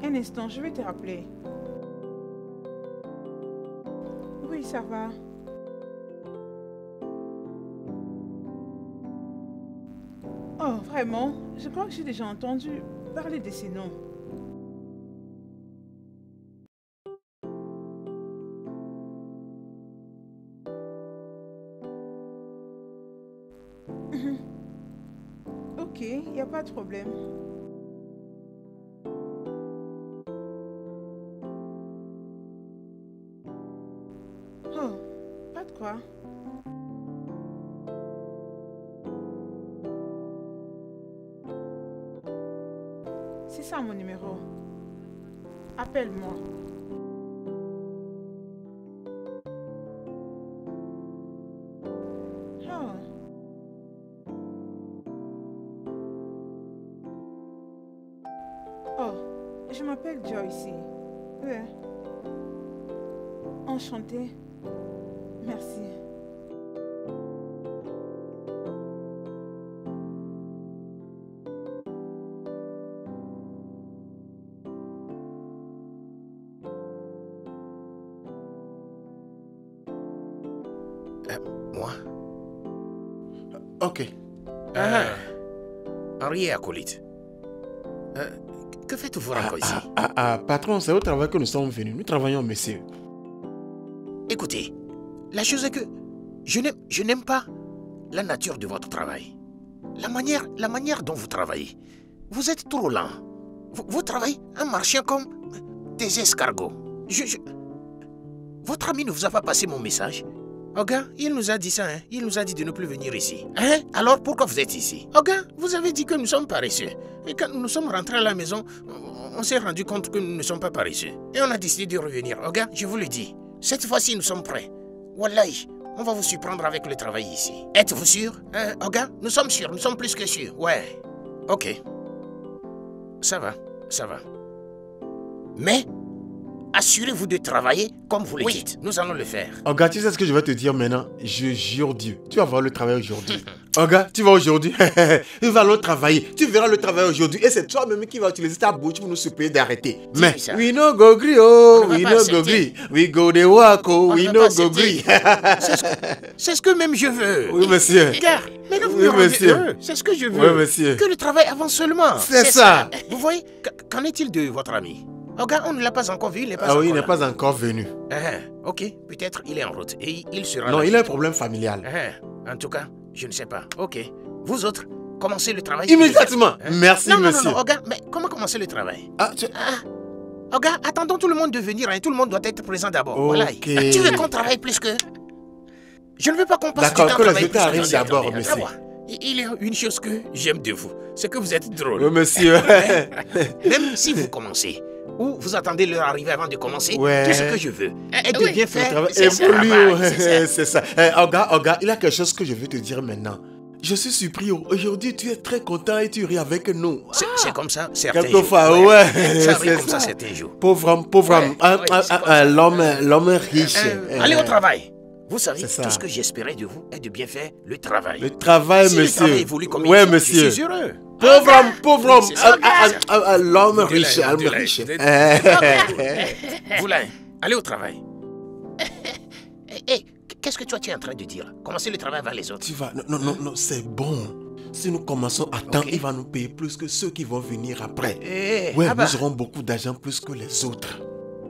[SPEAKER 4] Un instant, je vais te rappeler. Oui, ça va. Oh, vraiment? Je crois que j'ai déjà entendu parler de ces noms. Ok, il n'y a pas de problème. Oh, pas de quoi. C'est ça mon numéro. Appelle-moi. Oh. Oh, je m'appelle Joyce. Ouais. Enchantée. Merci.
[SPEAKER 3] Moi?
[SPEAKER 1] Ok.
[SPEAKER 3] Henri et acolyte. Que faites-vous encore ici?
[SPEAKER 1] Patron, c'est au travail que nous sommes venus. Nous travaillons, monsieur.
[SPEAKER 3] Écoutez, la chose est que je n'aime pas la nature de votre travail. La manière dont vous travaillez. Vous êtes trop lent. Vous travaillez en marchant comme des escargots. Votre ami ne vous a pas passé mon message? Oga, il nous a dit ça, hein? Il nous a dit de ne plus venir ici. Hein? Alors pourquoi vous êtes ici? Oga, vous avez dit que nous sommes paresseux. Et quand nous sommes rentrés à la maison, on s'est rendu compte que nous ne sommes pas paresseux. Et on a décidé de revenir. Oga, je vous le dis. Cette fois-ci, nous sommes prêts. Wallahi, on va vous surprendre avec le travail ici. Êtes-vous sûr? Oga, nous sommes sûrs, nous sommes plus que sûrs. Ouais. Ok. Ça va, ça va. Mais, assurez-vous de travailler comme vous le dites. Nous allons le faire.
[SPEAKER 1] Oga, tu sais ce que je vais te dire maintenant? Je jure Dieu, tu vas voir le travail aujourd'hui. Oga, tu vas aujourd'hui. Tu vas aller travailler. Tu verras le travail aujourd'hui. Et c'est toi-même qui vas utiliser ta bouche pour nous supplier d'arrêter. Mais, we no go gree, oh. We no go gree. We go the walk, oh. We no go gree.
[SPEAKER 3] C'est ce que même je veux.
[SPEAKER 1] Oui, monsieur.
[SPEAKER 3] Regarde, mais là, vous
[SPEAKER 1] Oui,
[SPEAKER 3] me rendez
[SPEAKER 1] monsieur.
[SPEAKER 3] heureux. C'est ce que je veux.
[SPEAKER 1] Oui, monsieur.
[SPEAKER 3] Que le travail avance seulement.
[SPEAKER 1] C'est ça.
[SPEAKER 3] Vous voyez, qu'en est-il de votre ami? Regarde, on ne l'a pas encore vu, il n'est pas
[SPEAKER 1] Ah
[SPEAKER 3] encore
[SPEAKER 1] oui, il n'est
[SPEAKER 3] là.
[SPEAKER 1] pas encore venu.
[SPEAKER 3] Ok, peut-être il est en route et il sera
[SPEAKER 1] Non,
[SPEAKER 3] là.
[SPEAKER 1] il a un problème familial.
[SPEAKER 3] En tout cas, je ne sais pas. Ok, vous autres, commencez le travail.
[SPEAKER 1] Immédiatement. Merci,
[SPEAKER 3] non,
[SPEAKER 1] monsieur.
[SPEAKER 3] Non, regarde, mais comment commencer le travail?
[SPEAKER 1] Ah,
[SPEAKER 3] Regarde, attendons tout le monde de venir, hein. Tout le monde doit être présent d'abord.
[SPEAKER 1] Ok.
[SPEAKER 3] Voilà. Tu veux qu'on travaille plus que... Je ne veux pas qu'on passe du temps à
[SPEAKER 1] D'accord, que le
[SPEAKER 3] travailler
[SPEAKER 1] résultat
[SPEAKER 3] plus
[SPEAKER 1] arrive
[SPEAKER 3] que-
[SPEAKER 1] d'abord,
[SPEAKER 3] Attendez,
[SPEAKER 1] monsieur.
[SPEAKER 3] attendez. Il y a une chose que j'aime de vous, c'est que vous êtes drôle.
[SPEAKER 1] Oui, monsieur.
[SPEAKER 3] Même si vous commencez, ou vous attendez leur arrivée avant de commencer,
[SPEAKER 1] Ouais.
[SPEAKER 3] tout ce que je veux est de
[SPEAKER 2] Oui.
[SPEAKER 3] bien
[SPEAKER 1] Le
[SPEAKER 3] faire.
[SPEAKER 1] travail
[SPEAKER 3] c'est ça,
[SPEAKER 1] évolue,
[SPEAKER 3] travail, c'est ça.
[SPEAKER 1] c'est ça. Oga, il y a quelque chose que je veux te dire maintenant. Je suis surpris. Aujourd'hui, tu es très content et tu ris avec nous.
[SPEAKER 3] C'est comme ça, certains
[SPEAKER 1] Quelquefois,
[SPEAKER 3] jours.
[SPEAKER 1] ouais.
[SPEAKER 3] Ça arrive
[SPEAKER 1] C'est
[SPEAKER 3] comme ça
[SPEAKER 1] ça.
[SPEAKER 3] certains jours.
[SPEAKER 1] Pauvre homme.
[SPEAKER 3] Ouais, c'est comme ça.
[SPEAKER 1] L'homme riche.
[SPEAKER 3] Allez au travail. Vous savez,
[SPEAKER 1] C'est ça.
[SPEAKER 3] tout ce que j'espérais de vous est de bien faire le travail.
[SPEAKER 1] Le travail,
[SPEAKER 3] Si
[SPEAKER 1] monsieur.
[SPEAKER 3] le travail évolue comme
[SPEAKER 1] Ouais,
[SPEAKER 3] il faut,
[SPEAKER 1] monsieur.
[SPEAKER 3] je suis heureux.
[SPEAKER 1] Pauvre homme.
[SPEAKER 3] C'est ça.
[SPEAKER 1] L'homme
[SPEAKER 3] De
[SPEAKER 1] riche.
[SPEAKER 3] l'air,
[SPEAKER 1] L'homme
[SPEAKER 3] de l'air.
[SPEAKER 1] riche.
[SPEAKER 3] Vous là, allez au travail. Qu'est-ce que toi tu es en train de dire? Commencez le travail avant les autres.
[SPEAKER 1] Tu vas. Non, c'est bon. Si nous commençons à temps, il va nous payer plus que ceux qui vont venir après. Ouais, nous aurons beaucoup d'argent plus que les autres.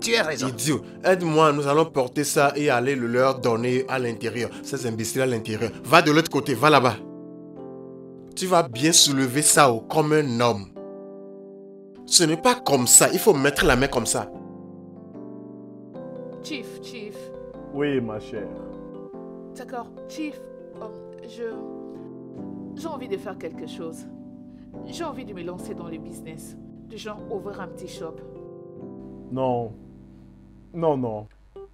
[SPEAKER 3] Tu as raison.
[SPEAKER 1] Idiot, aide-moi, nous allons porter ça et aller le leur donner à l'intérieur. Ces imbéciles à l'intérieur. Va de l'autre côté, va là-bas. Tu vas bien soulever ça comme un homme. Ce n'est pas comme ça, il faut mettre la main comme ça.
[SPEAKER 2] Chief.
[SPEAKER 6] Oui, ma chère.
[SPEAKER 2] D'accord, Chief, j'ai envie de faire quelque chose. J'ai envie de me lancer dans le business. Du genre ouvrir un petit shop.
[SPEAKER 6] Non.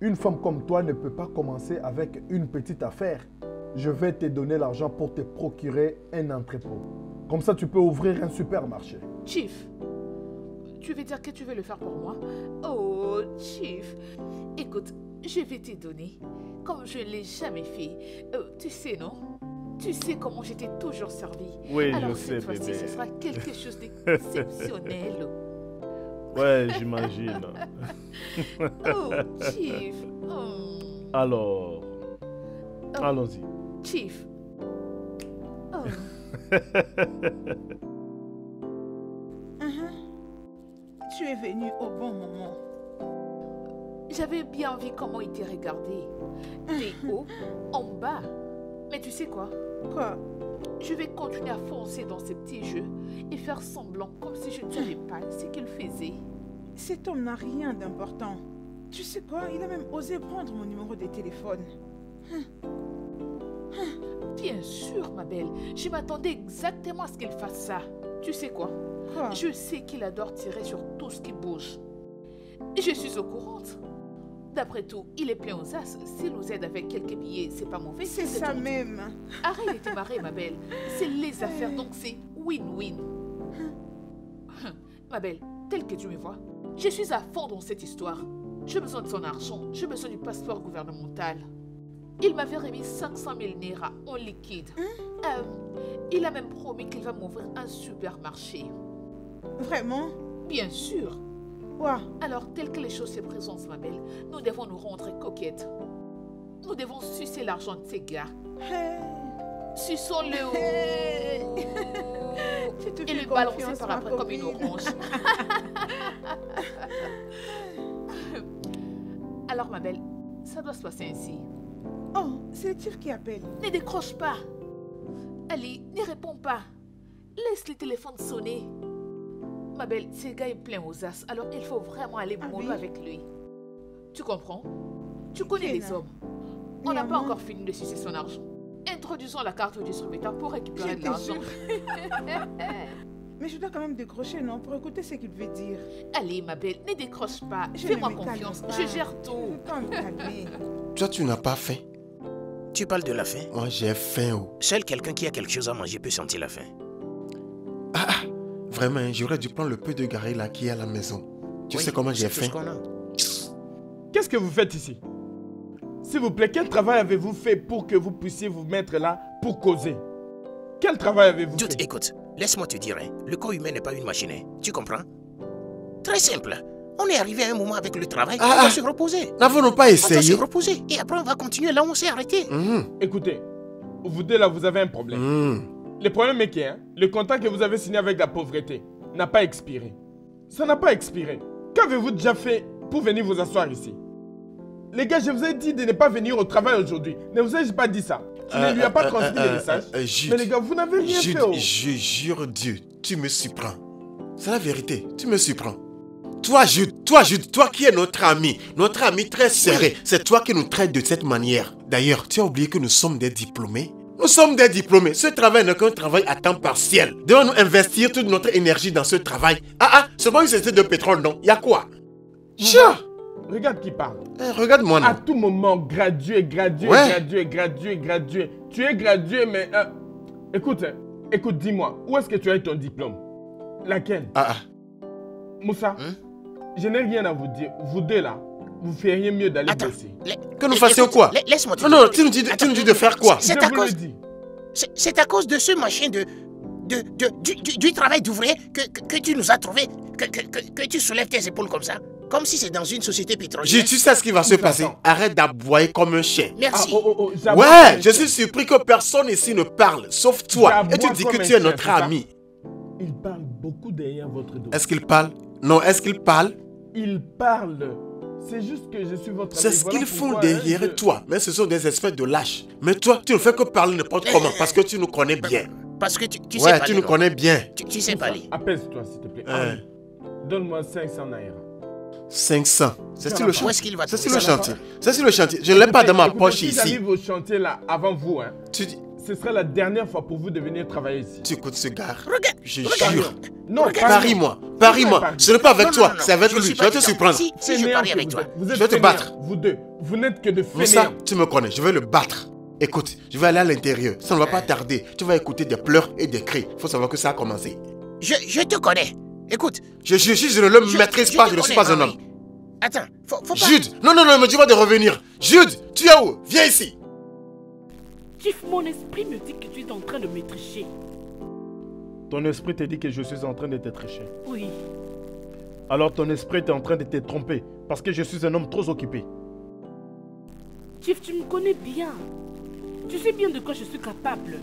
[SPEAKER 6] Une femme comme toi ne peut pas commencer avec une petite affaire. Je vais te donner l'argent pour te procurer un entrepôt. Comme ça, tu peux ouvrir un supermarché.
[SPEAKER 2] Chief, tu veux dire que tu veux le faire pour moi? Oh, Chief, écoute, je vais te donner, comme je ne l'ai jamais fait. Tu sais, non? Tu sais comment je t'ai toujours servi.
[SPEAKER 6] Oui,
[SPEAKER 2] alors,
[SPEAKER 6] je sais,
[SPEAKER 2] cette fois-ci,
[SPEAKER 6] bébé.
[SPEAKER 2] ce sera quelque chose d'exceptionnel.
[SPEAKER 6] Ouais, j'imagine.
[SPEAKER 2] Oh, Chief. Oh.
[SPEAKER 6] Alors, allons-y.
[SPEAKER 2] Chief. Oh.
[SPEAKER 4] Tu es venu au bon moment.
[SPEAKER 2] J'avais bien vu comment il t'a regardé. Des hauts, en bas. Mais tu sais quoi?
[SPEAKER 4] Quoi?
[SPEAKER 2] Je vais continuer à foncer dans ces petits jeux et faire semblant comme si je ne savais pas ce qu'il faisait.
[SPEAKER 4] Cet homme n'a rien d'important. Tu sais quoi? Il a même osé prendre mon numéro de téléphone.
[SPEAKER 2] Bien sûr, ma belle. Je m'attendais exactement à ce qu'il fasse ça. Tu sais quoi?
[SPEAKER 4] Quoi?
[SPEAKER 2] Je sais qu'il adore tirer sur tout ce qui bouge. Je suis au courant. D'après tout, il est plein aux as. S'il nous aide avec quelques billets, c'est pas mauvais.
[SPEAKER 4] C'est ça
[SPEAKER 2] tout.
[SPEAKER 4] même.
[SPEAKER 2] Arrête de te marrer, ma belle. C'est les affaires, donc c'est win-win. Ma belle, telle que tu me vois, je suis à fond dans cette histoire. J'ai besoin de son argent. J'ai besoin du passeport gouvernemental. Il m'avait remis 500 000 Naira en liquide. Il a même promis qu'il va m'ouvrir un supermarché.
[SPEAKER 4] Vraiment?
[SPEAKER 2] Bien sûr.
[SPEAKER 4] Quoi?
[SPEAKER 2] Alors, tel que les choses se présentent, ma belle, nous devons nous rendre coquettes. Nous devons sucer l'argent de ces gars.
[SPEAKER 4] Hey.
[SPEAKER 2] Suçons-le
[SPEAKER 4] Tu te
[SPEAKER 2] et
[SPEAKER 4] fais
[SPEAKER 2] le balancer
[SPEAKER 4] confiance,
[SPEAKER 2] par
[SPEAKER 4] ma
[SPEAKER 2] après comme une
[SPEAKER 4] copine.
[SPEAKER 2] orange. Alors, ma belle, ça doit se passer ainsi.
[SPEAKER 4] Oh, c'est le Chief qui appelle.
[SPEAKER 2] Ne décroche pas. Ali, ne réponds pas. Laisse le téléphone sonner. Ma belle, ce gars est plein aux as, alors il faut vraiment aller mollo
[SPEAKER 4] oui?
[SPEAKER 2] avec lui. Tu comprends? Tu connais les
[SPEAKER 4] Kéna.
[SPEAKER 2] hommes. On n'a pas
[SPEAKER 4] Maman.
[SPEAKER 2] encore fini de sucer son argent. Introduisons la carte au distributeur pour récupérer de
[SPEAKER 4] J'étais
[SPEAKER 2] l'argent.
[SPEAKER 4] sûre. Mais je dois quand même décrocher, non? Pour écouter ce qu'il veut dire.
[SPEAKER 2] Allez, ma belle, ne décroche pas.
[SPEAKER 4] Je
[SPEAKER 2] Fais-moi
[SPEAKER 4] ne me calme
[SPEAKER 2] confiance.
[SPEAKER 4] pas.
[SPEAKER 2] Je gère
[SPEAKER 4] Je
[SPEAKER 2] tout.
[SPEAKER 4] ne veux pas me calmer.
[SPEAKER 1] Toi, tu n'as pas faim.
[SPEAKER 3] Tu parles de la faim?
[SPEAKER 1] Moi, j'ai faim. Oh.
[SPEAKER 3] Seul quelqu'un qui a quelque chose à manger peut sentir la faim.
[SPEAKER 1] Vraiment, hein, j'aurais dû prendre le peu de garé là qui est à la maison. Tu
[SPEAKER 3] Oui,
[SPEAKER 1] sais comment j'ai
[SPEAKER 3] c'est tout
[SPEAKER 1] faim.
[SPEAKER 3] ce qu'on a.
[SPEAKER 5] Qu'est-ce que vous faites ici? S'il vous plaît, quel travail avez-vous fait pour que vous puissiez vous mettre là pour causer? Quel travail avez-vous
[SPEAKER 3] Jude,
[SPEAKER 5] fait?
[SPEAKER 3] écoute, laisse-moi te dire, hein, le corps humain n'est pas une machine, hein, tu comprends? Très simple. On est arrivé à un moment avec le travail, on va se reposer.
[SPEAKER 1] N'avons-nous pas
[SPEAKER 3] On va se
[SPEAKER 1] essayé?
[SPEAKER 3] reposer et après on va continuer là où on s'est arrêté.
[SPEAKER 5] Écoutez, vous deux là, vous avez un problème. Le problème est que le contrat que vous avez signé avec la pauvreté n'a pas expiré. Ça n'a pas expiré. Qu'avez-vous déjà fait pour venir vous asseoir ici? Les gars, je vous ai dit de ne pas venir au travail aujourd'hui. Ne vous ai-je pas dit ça? Tu ne lui as pas transmis les messages?
[SPEAKER 1] Jude,
[SPEAKER 5] Mais les gars, vous n'avez rien
[SPEAKER 1] Jude,
[SPEAKER 5] fait. Oh.
[SPEAKER 1] je jure Dieu, tu me surprends. C'est la vérité, tu me surprends. Toi Jude, toi qui es notre ami très serré, c'est toi qui nous traites de cette manière. D'ailleurs, tu as oublié que nous sommes des diplômés? Nous sommes des diplômés. Ce travail n'est qu'un travail à temps partiel. Devons-nous investir toute notre énergie dans ce travail? C'est pas une société de pétrole, non? Y a quoi? Chat!
[SPEAKER 5] Regarde qui parle.
[SPEAKER 1] Regarde-moi, non?
[SPEAKER 5] À tout moment, gradué. Tu es gradué, mais... Écoute, dis-moi, où est-ce que tu as eu ton diplôme? Laquelle? Moussa, je n'ai rien à vous dire. Vous deux là, vous feriez mieux d'aller bosser.
[SPEAKER 1] Que nous fassions quoi?
[SPEAKER 3] Laisse-moi te dire.
[SPEAKER 1] Non, tu nous dis de faire quoi?
[SPEAKER 3] C'est à cause de ce machin du travail d'ouvrier que tu nous as trouvé, que tu soulèves tes épaules comme ça. Comme si c'est dans une société pétrolière.
[SPEAKER 1] Tu sais ce qui va se passer. Arrête d'aboyer comme un chien.
[SPEAKER 3] Merci.
[SPEAKER 1] Ouais, je suis surpris que personne ici ne parle, sauf toi. Et tu dis que tu es notre ami.
[SPEAKER 5] Il parle beaucoup derrière votre dos.
[SPEAKER 1] Est-ce qu'il parle? Non, est-ce qu'il parle?
[SPEAKER 5] Il parle. C'est juste que je suis votre ami.
[SPEAKER 1] C'est ce qu'ils font derrière toi. Mais ce sont des espèces de lâches. Mais toi, tu ne fais que parler n'importe comment parce que tu nous connais bien.
[SPEAKER 3] Parce que tu sais
[SPEAKER 1] ouais,
[SPEAKER 3] parler.
[SPEAKER 1] tu nous connais bien.
[SPEAKER 3] Tu sais parler.
[SPEAKER 5] Apaise-toi, s'il te plaît. Donne-moi 500 naira.
[SPEAKER 1] 500. C'est sur le chantier.
[SPEAKER 3] Où est-ce qu'il va
[SPEAKER 1] C'est sur le chantier. C'est sur le chantier. Je ne l'ai pas dans ma poche
[SPEAKER 5] si
[SPEAKER 1] ici.
[SPEAKER 5] Si j'arrive au chantier là, avant vous,
[SPEAKER 1] tu dis...
[SPEAKER 5] ce sera la dernière fois pour vous de venir travailler ici.
[SPEAKER 1] Tu écoutes ce gars.
[SPEAKER 3] Regarde.
[SPEAKER 1] Je jure.
[SPEAKER 5] Non,
[SPEAKER 1] parie-moi. Ce n'est pas avec toi, c'est avec lui. Je vais te surprendre.
[SPEAKER 3] Si je parie avec toi.
[SPEAKER 5] Je
[SPEAKER 1] vais te battre.
[SPEAKER 5] Vous deux, vous n'êtes que de fainéants.
[SPEAKER 1] Ça, tu me connais. Je vais le battre. Écoute, je vais aller à l'intérieur. Ça ne va pas tarder. Tu vas écouter des pleurs et des cris. Il faut savoir que ça a commencé.
[SPEAKER 3] Je te connais. Écoute.
[SPEAKER 1] Je ne le maîtrise pas. Je ne suis pas un homme.
[SPEAKER 3] Attends, faut pas...
[SPEAKER 1] Jude, non, me dis pas de revenir. Jude, tu es où? Viens ici.
[SPEAKER 7] Chief, mon esprit me dit que tu es en train de me tricher.
[SPEAKER 6] Ton esprit te dit que je suis en train de te tricher.
[SPEAKER 7] Oui.
[SPEAKER 6] Alors ton esprit est en train de te tromper parce que je suis un homme trop occupé.
[SPEAKER 7] Chief, tu me connais bien. Tu sais bien de quoi je suis capable.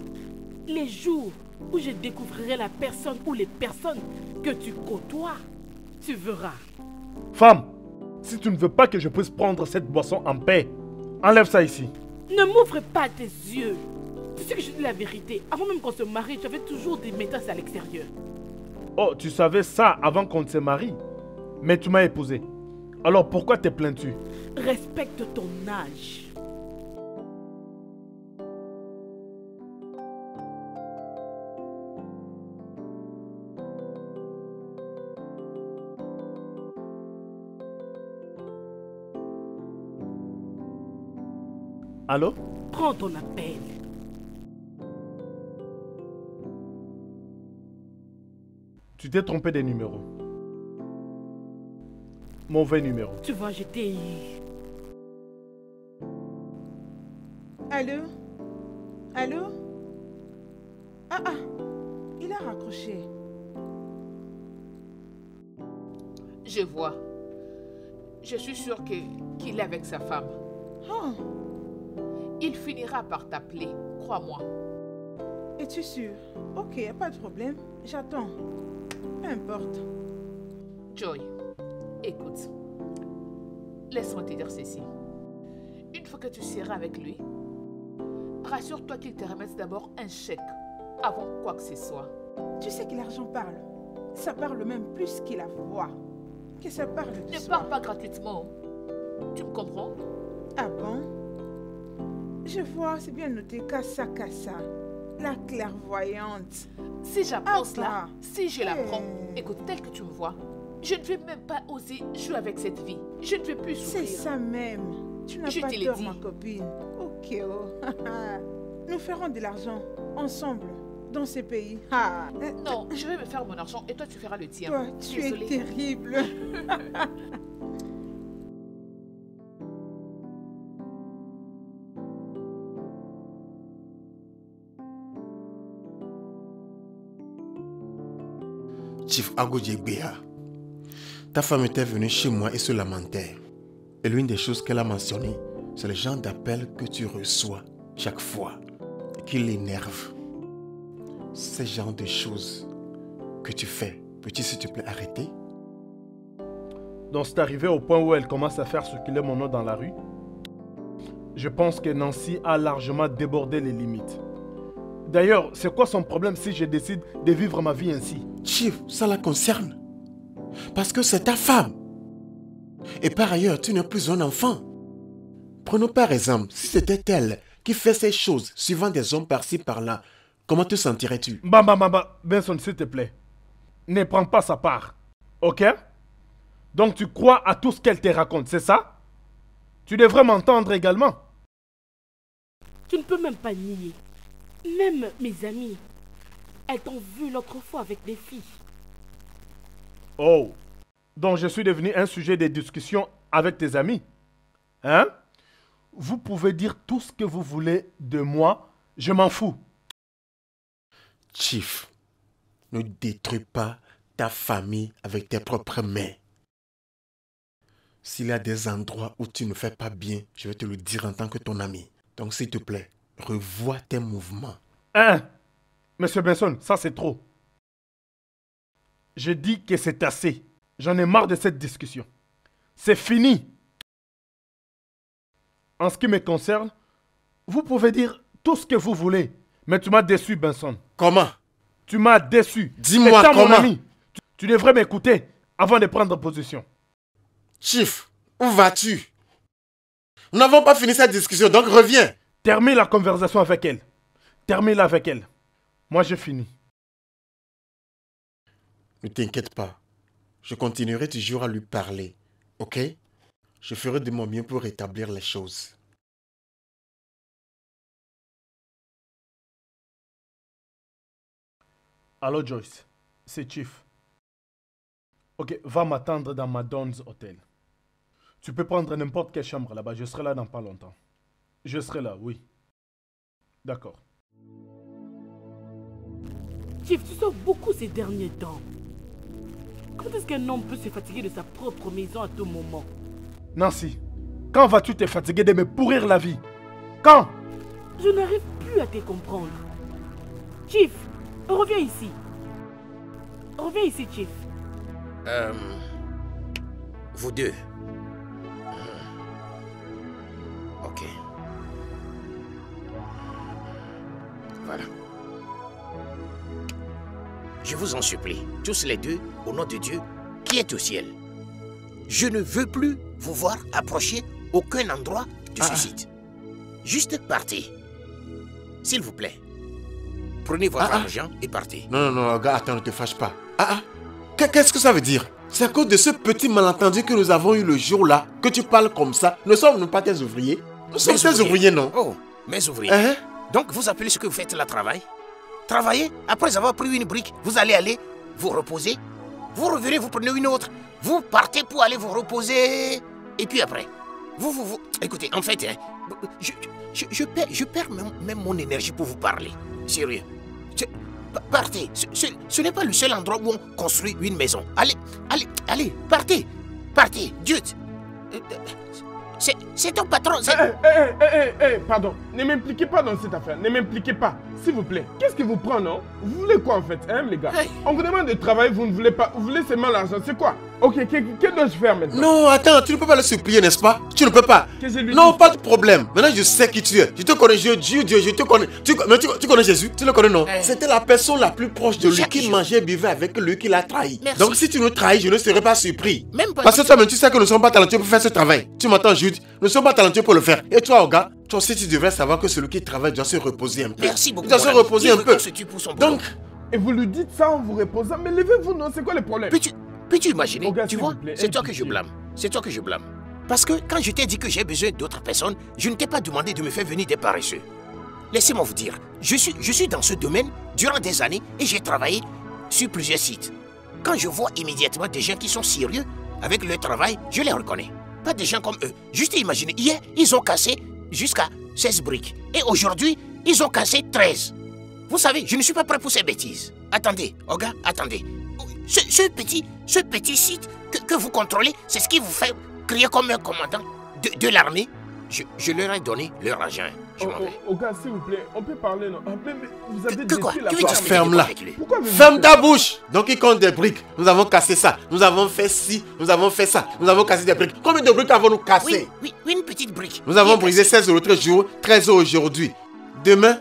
[SPEAKER 7] Les jours où je découvrirai la personne ou les personnes que tu côtoies, tu verras.
[SPEAKER 6] Femme, si tu ne veux pas que je puisse prendre cette boisson en paix, enlève ça ici.
[SPEAKER 7] Ne m'ouvre pas tes yeux. Tu sais que je dis la vérité. Avant même qu'on se marie, j'avais toujours des méthodes à l'extérieur.
[SPEAKER 6] Oh, tu savais ça avant qu'on ne se marie. Mais tu m'as épousé. Alors pourquoi te plains-tu?
[SPEAKER 7] Respecte ton âge.
[SPEAKER 6] Allô?
[SPEAKER 7] Prends ton appel.
[SPEAKER 6] Tu t'es trompé des numéros. Mauvais numéro.
[SPEAKER 7] Tu vois, j'étais...
[SPEAKER 4] Allô? Il a raccroché.
[SPEAKER 2] Je vois. Je suis sûre qu'il est avec sa femme. Il finira par t'appeler, crois-moi.
[SPEAKER 4] Es-tu sûr? Ok, pas de problème. J'attends. Peu importe.
[SPEAKER 2] Joy, écoute. Laisse-moi te dire ceci. Une fois que tu seras avec lui, rassure-toi qu'il te remette d'abord un chèque avant quoi que ce soit.
[SPEAKER 4] Tu sais que l'argent parle. Ça parle même plus que la voix. Que ça parle de
[SPEAKER 2] Ne
[SPEAKER 4] soi.
[SPEAKER 2] parle pas gratuitement. Tu me comprends?
[SPEAKER 4] Ah bon? Je vois, c'est bien noté Kassa Kassa, la clairvoyante.
[SPEAKER 2] Si j'apprends cela,
[SPEAKER 4] bah.
[SPEAKER 2] si je l'apprends, écoute, tel que tu me vois, je ne vais même pas oser jouer avec cette vie. Je ne vais plus souffrir.
[SPEAKER 4] C'est ça même. Tu n'as
[SPEAKER 2] Je
[SPEAKER 4] pas
[SPEAKER 2] te l'ai
[SPEAKER 4] tort,
[SPEAKER 2] dit.
[SPEAKER 4] ma copine. Ok, oh. Nous ferons de l'argent ensemble. dans ces pays. Ah.
[SPEAKER 2] Non, je vais me faire mon argent et toi tu feras le tien.
[SPEAKER 4] Toi, tu es
[SPEAKER 2] Désolée.
[SPEAKER 4] terrible.
[SPEAKER 1] Chief Agodjebea, ta femme était venue chez moi et se lamentait. Et l'une des choses qu'elle a mentionnées, c'est le genre d'appel que tu reçois chaque fois et qui l'énerve. Ce genre de choses que tu fais, peux-tu s'il te plaît arrêter?
[SPEAKER 6] Donc c'est arrivé au point où elle commence à faire circuler mon nom dans la rue. Je pense que Nancy a largement débordé les limites. D'ailleurs, c'est quoi son problème si je décide de vivre ma vie ainsi?
[SPEAKER 1] Chief, ça la concerne. Parce que c'est ta femme. Et par ailleurs, tu n'es plus un enfant. Prenons par exemple, si c'était elle qui fait ces choses, suivant des hommes par-ci par-là, comment te sentirais-tu?
[SPEAKER 6] Benson, s'il te plaît. Ne prends pas sa part. Ok? Donc tu crois à tout ce qu'elle te raconte, c'est ça? Tu devrais m'entendre également.
[SPEAKER 7] Tu ne peux même pas nier. Même mes amis, elles t'ont vu l'autre fois avec des filles.
[SPEAKER 6] Oh, donc je suis devenu un sujet de discussion avec tes amis. Hein? Vous pouvez dire tout ce que vous voulez de moi, je m'en fous.
[SPEAKER 1] Chief, ne détruis pas ta famille avec tes propres mains. S'il y a des endroits où tu ne fais pas bien, je vais te le dire en tant que ton ami. Donc s'il te plaît, revois tes mouvements.
[SPEAKER 6] Hein? Monsieur Benson, ça c'est trop. Je dis que c'est assez. J'en ai marre de cette discussion. C'est fini. En ce qui me concerne, vous pouvez dire tout ce que vous voulez. Mais tu m'as déçu, Benson.
[SPEAKER 1] Comment?
[SPEAKER 6] Tu m'as déçu.
[SPEAKER 1] Dis-moi comment.
[SPEAKER 6] Mon ami, tu devrais m'écouter avant de prendre position.
[SPEAKER 1] Chief, où vas-tu? Nous n'avons pas fini cette discussion, donc reviens.
[SPEAKER 6] Termine la conversation avec elle. Termine-la avec elle. Moi, j'ai fini.
[SPEAKER 1] Ne t'inquiète pas. Je continuerai toujours à lui parler. Ok? Je ferai de mon mieux pour rétablir les choses.
[SPEAKER 6] Allô, Joyce. C'est Chief. Ok, va m'attendre dans Madon's Hotel. Tu peux prendre n'importe quelle chambre là-bas. Je serai là dans pas longtemps. Je serai là, oui. D'accord.
[SPEAKER 7] Chief, tu sors beaucoup ces derniers temps. Quand est-ce qu'un homme peut se fatiguer de sa propre maison à tout moment?
[SPEAKER 6] Nancy, quand vas-tu te fatiguer de me pourrir la vie? Quand?
[SPEAKER 7] Je n'arrive plus à te comprendre. Chief, reviens ici. Reviens ici, Chief.
[SPEAKER 3] Vous deux. Ok. Voilà. Je vous en supplie, tous les deux, au nom de Dieu, qui est au ciel. Je ne veux plus vous voir approcher aucun endroit de ce site. Juste partez. S'il vous plaît. Prenez votre argent et partez.
[SPEAKER 1] Non, gars, attends, ne te fâche pas. Qu'est-ce que ça veut dire? C'est à cause de ce petit malentendu que nous avons eu le jour-là que tu parles comme ça. Ne sommes-nous pas tes ouvriers? Nous sommes tes ouvriers, non?
[SPEAKER 3] Oh, mes ouvriers. Donc, vous appelez ce que vous faites là travail? Travailler, après avoir pris une brique, vous allez vous reposer. Vous revenez, vous prenez une autre. Vous partez pour aller vous reposer. Et puis après, vous... Écoutez, en fait, je perds même mon énergie pour vous parler. Sérieux. Partez. Ce n'est pas le seul endroit où on construit une maison. Allez, partez. Partez, Dieu. C'est ton patron.
[SPEAKER 5] Pardon. Ne m'impliquez pas dans cette affaire. Ne m'impliquez pas. S'il vous plaît. Qu'est-ce qui vous prend, non? Vous voulez quoi, en fait, hein, les gars? On vous demande de travailler, vous ne voulez pas. Vous voulez seulement l'argent. C'est quoi? Ok, que dois-je faire maintenant?
[SPEAKER 1] Non, attends, tu ne peux pas le supplier, n'est-ce pas? Tu ne peux pas. Non, pas de problème. Maintenant, je sais qui tu es. Je te connais, Dieu, je te connais. Tu connais Jésus? Tu le connais, non? C'était la personne la plus proche de lui qui mangeait et buvait avec lui qui l'a trahi.
[SPEAKER 3] Merci.
[SPEAKER 1] Donc, si tu nous trahis, je ne serai pas surpris.
[SPEAKER 3] Même pas.
[SPEAKER 1] Parce que toi-même, tu sais que nous ne sommes pas talentueux pour faire ce travail. Tu m'entends, Jude? Nous ne sommes pas talentueux pour le faire. Et toi, Oga, toi aussi, tu devrais savoir que celui qui travaille doit se reposer un peu.
[SPEAKER 3] Merci beaucoup.
[SPEAKER 1] Il doit se reposer un peu.
[SPEAKER 3] Donc,
[SPEAKER 5] et vous lui dites ça en vous reposant. Mais levez-vous, non? C'est quoi le problème?
[SPEAKER 3] Peux-tu imaginer?
[SPEAKER 5] Oga,
[SPEAKER 3] tu vois, c'est toi que je blâme. C'est toi que je blâme. Parce que quand je t'ai dit que j'ai besoin d'autres personnes, je ne t'ai pas demandé de me faire venir des paresseux. laissez-moi vous dire, je suis dans ce domaine durant des années et j'ai travaillé sur plusieurs sites. Quand je vois immédiatement des gens qui sont sérieux avec leur travail, je les reconnais. Pas des gens comme eux. Juste imaginez, hier, ils ont cassé jusqu'à 16 briques. Et aujourd'hui, ils ont cassé 13. Vous savez, je ne suis pas prêt pour ces bêtises. Attendez, Oga, attendez. Ce petit site que vous contrôlez, c'est ce qui vous fait crier comme un commandant de l'armée. Je leur ai donné leur argent.
[SPEAKER 5] Oga, s'il vous plaît, on peut parler, non? Mais vous avez
[SPEAKER 3] que quoi?
[SPEAKER 5] détruit la
[SPEAKER 3] Tu veux
[SPEAKER 5] ferme.
[SPEAKER 1] Ferme-la.
[SPEAKER 5] Ferme
[SPEAKER 1] ta bouche. Donc il compte des briques. Nous avons cassé ça. Nous avons fait ci. Nous avons fait ça. Nous avons cassé des briques. Combien de briques avons-nous cassé?
[SPEAKER 3] Oui, une petite brique.
[SPEAKER 1] Nous avons brisé 16 l'autre jour, 13 aujourd'hui. Demain,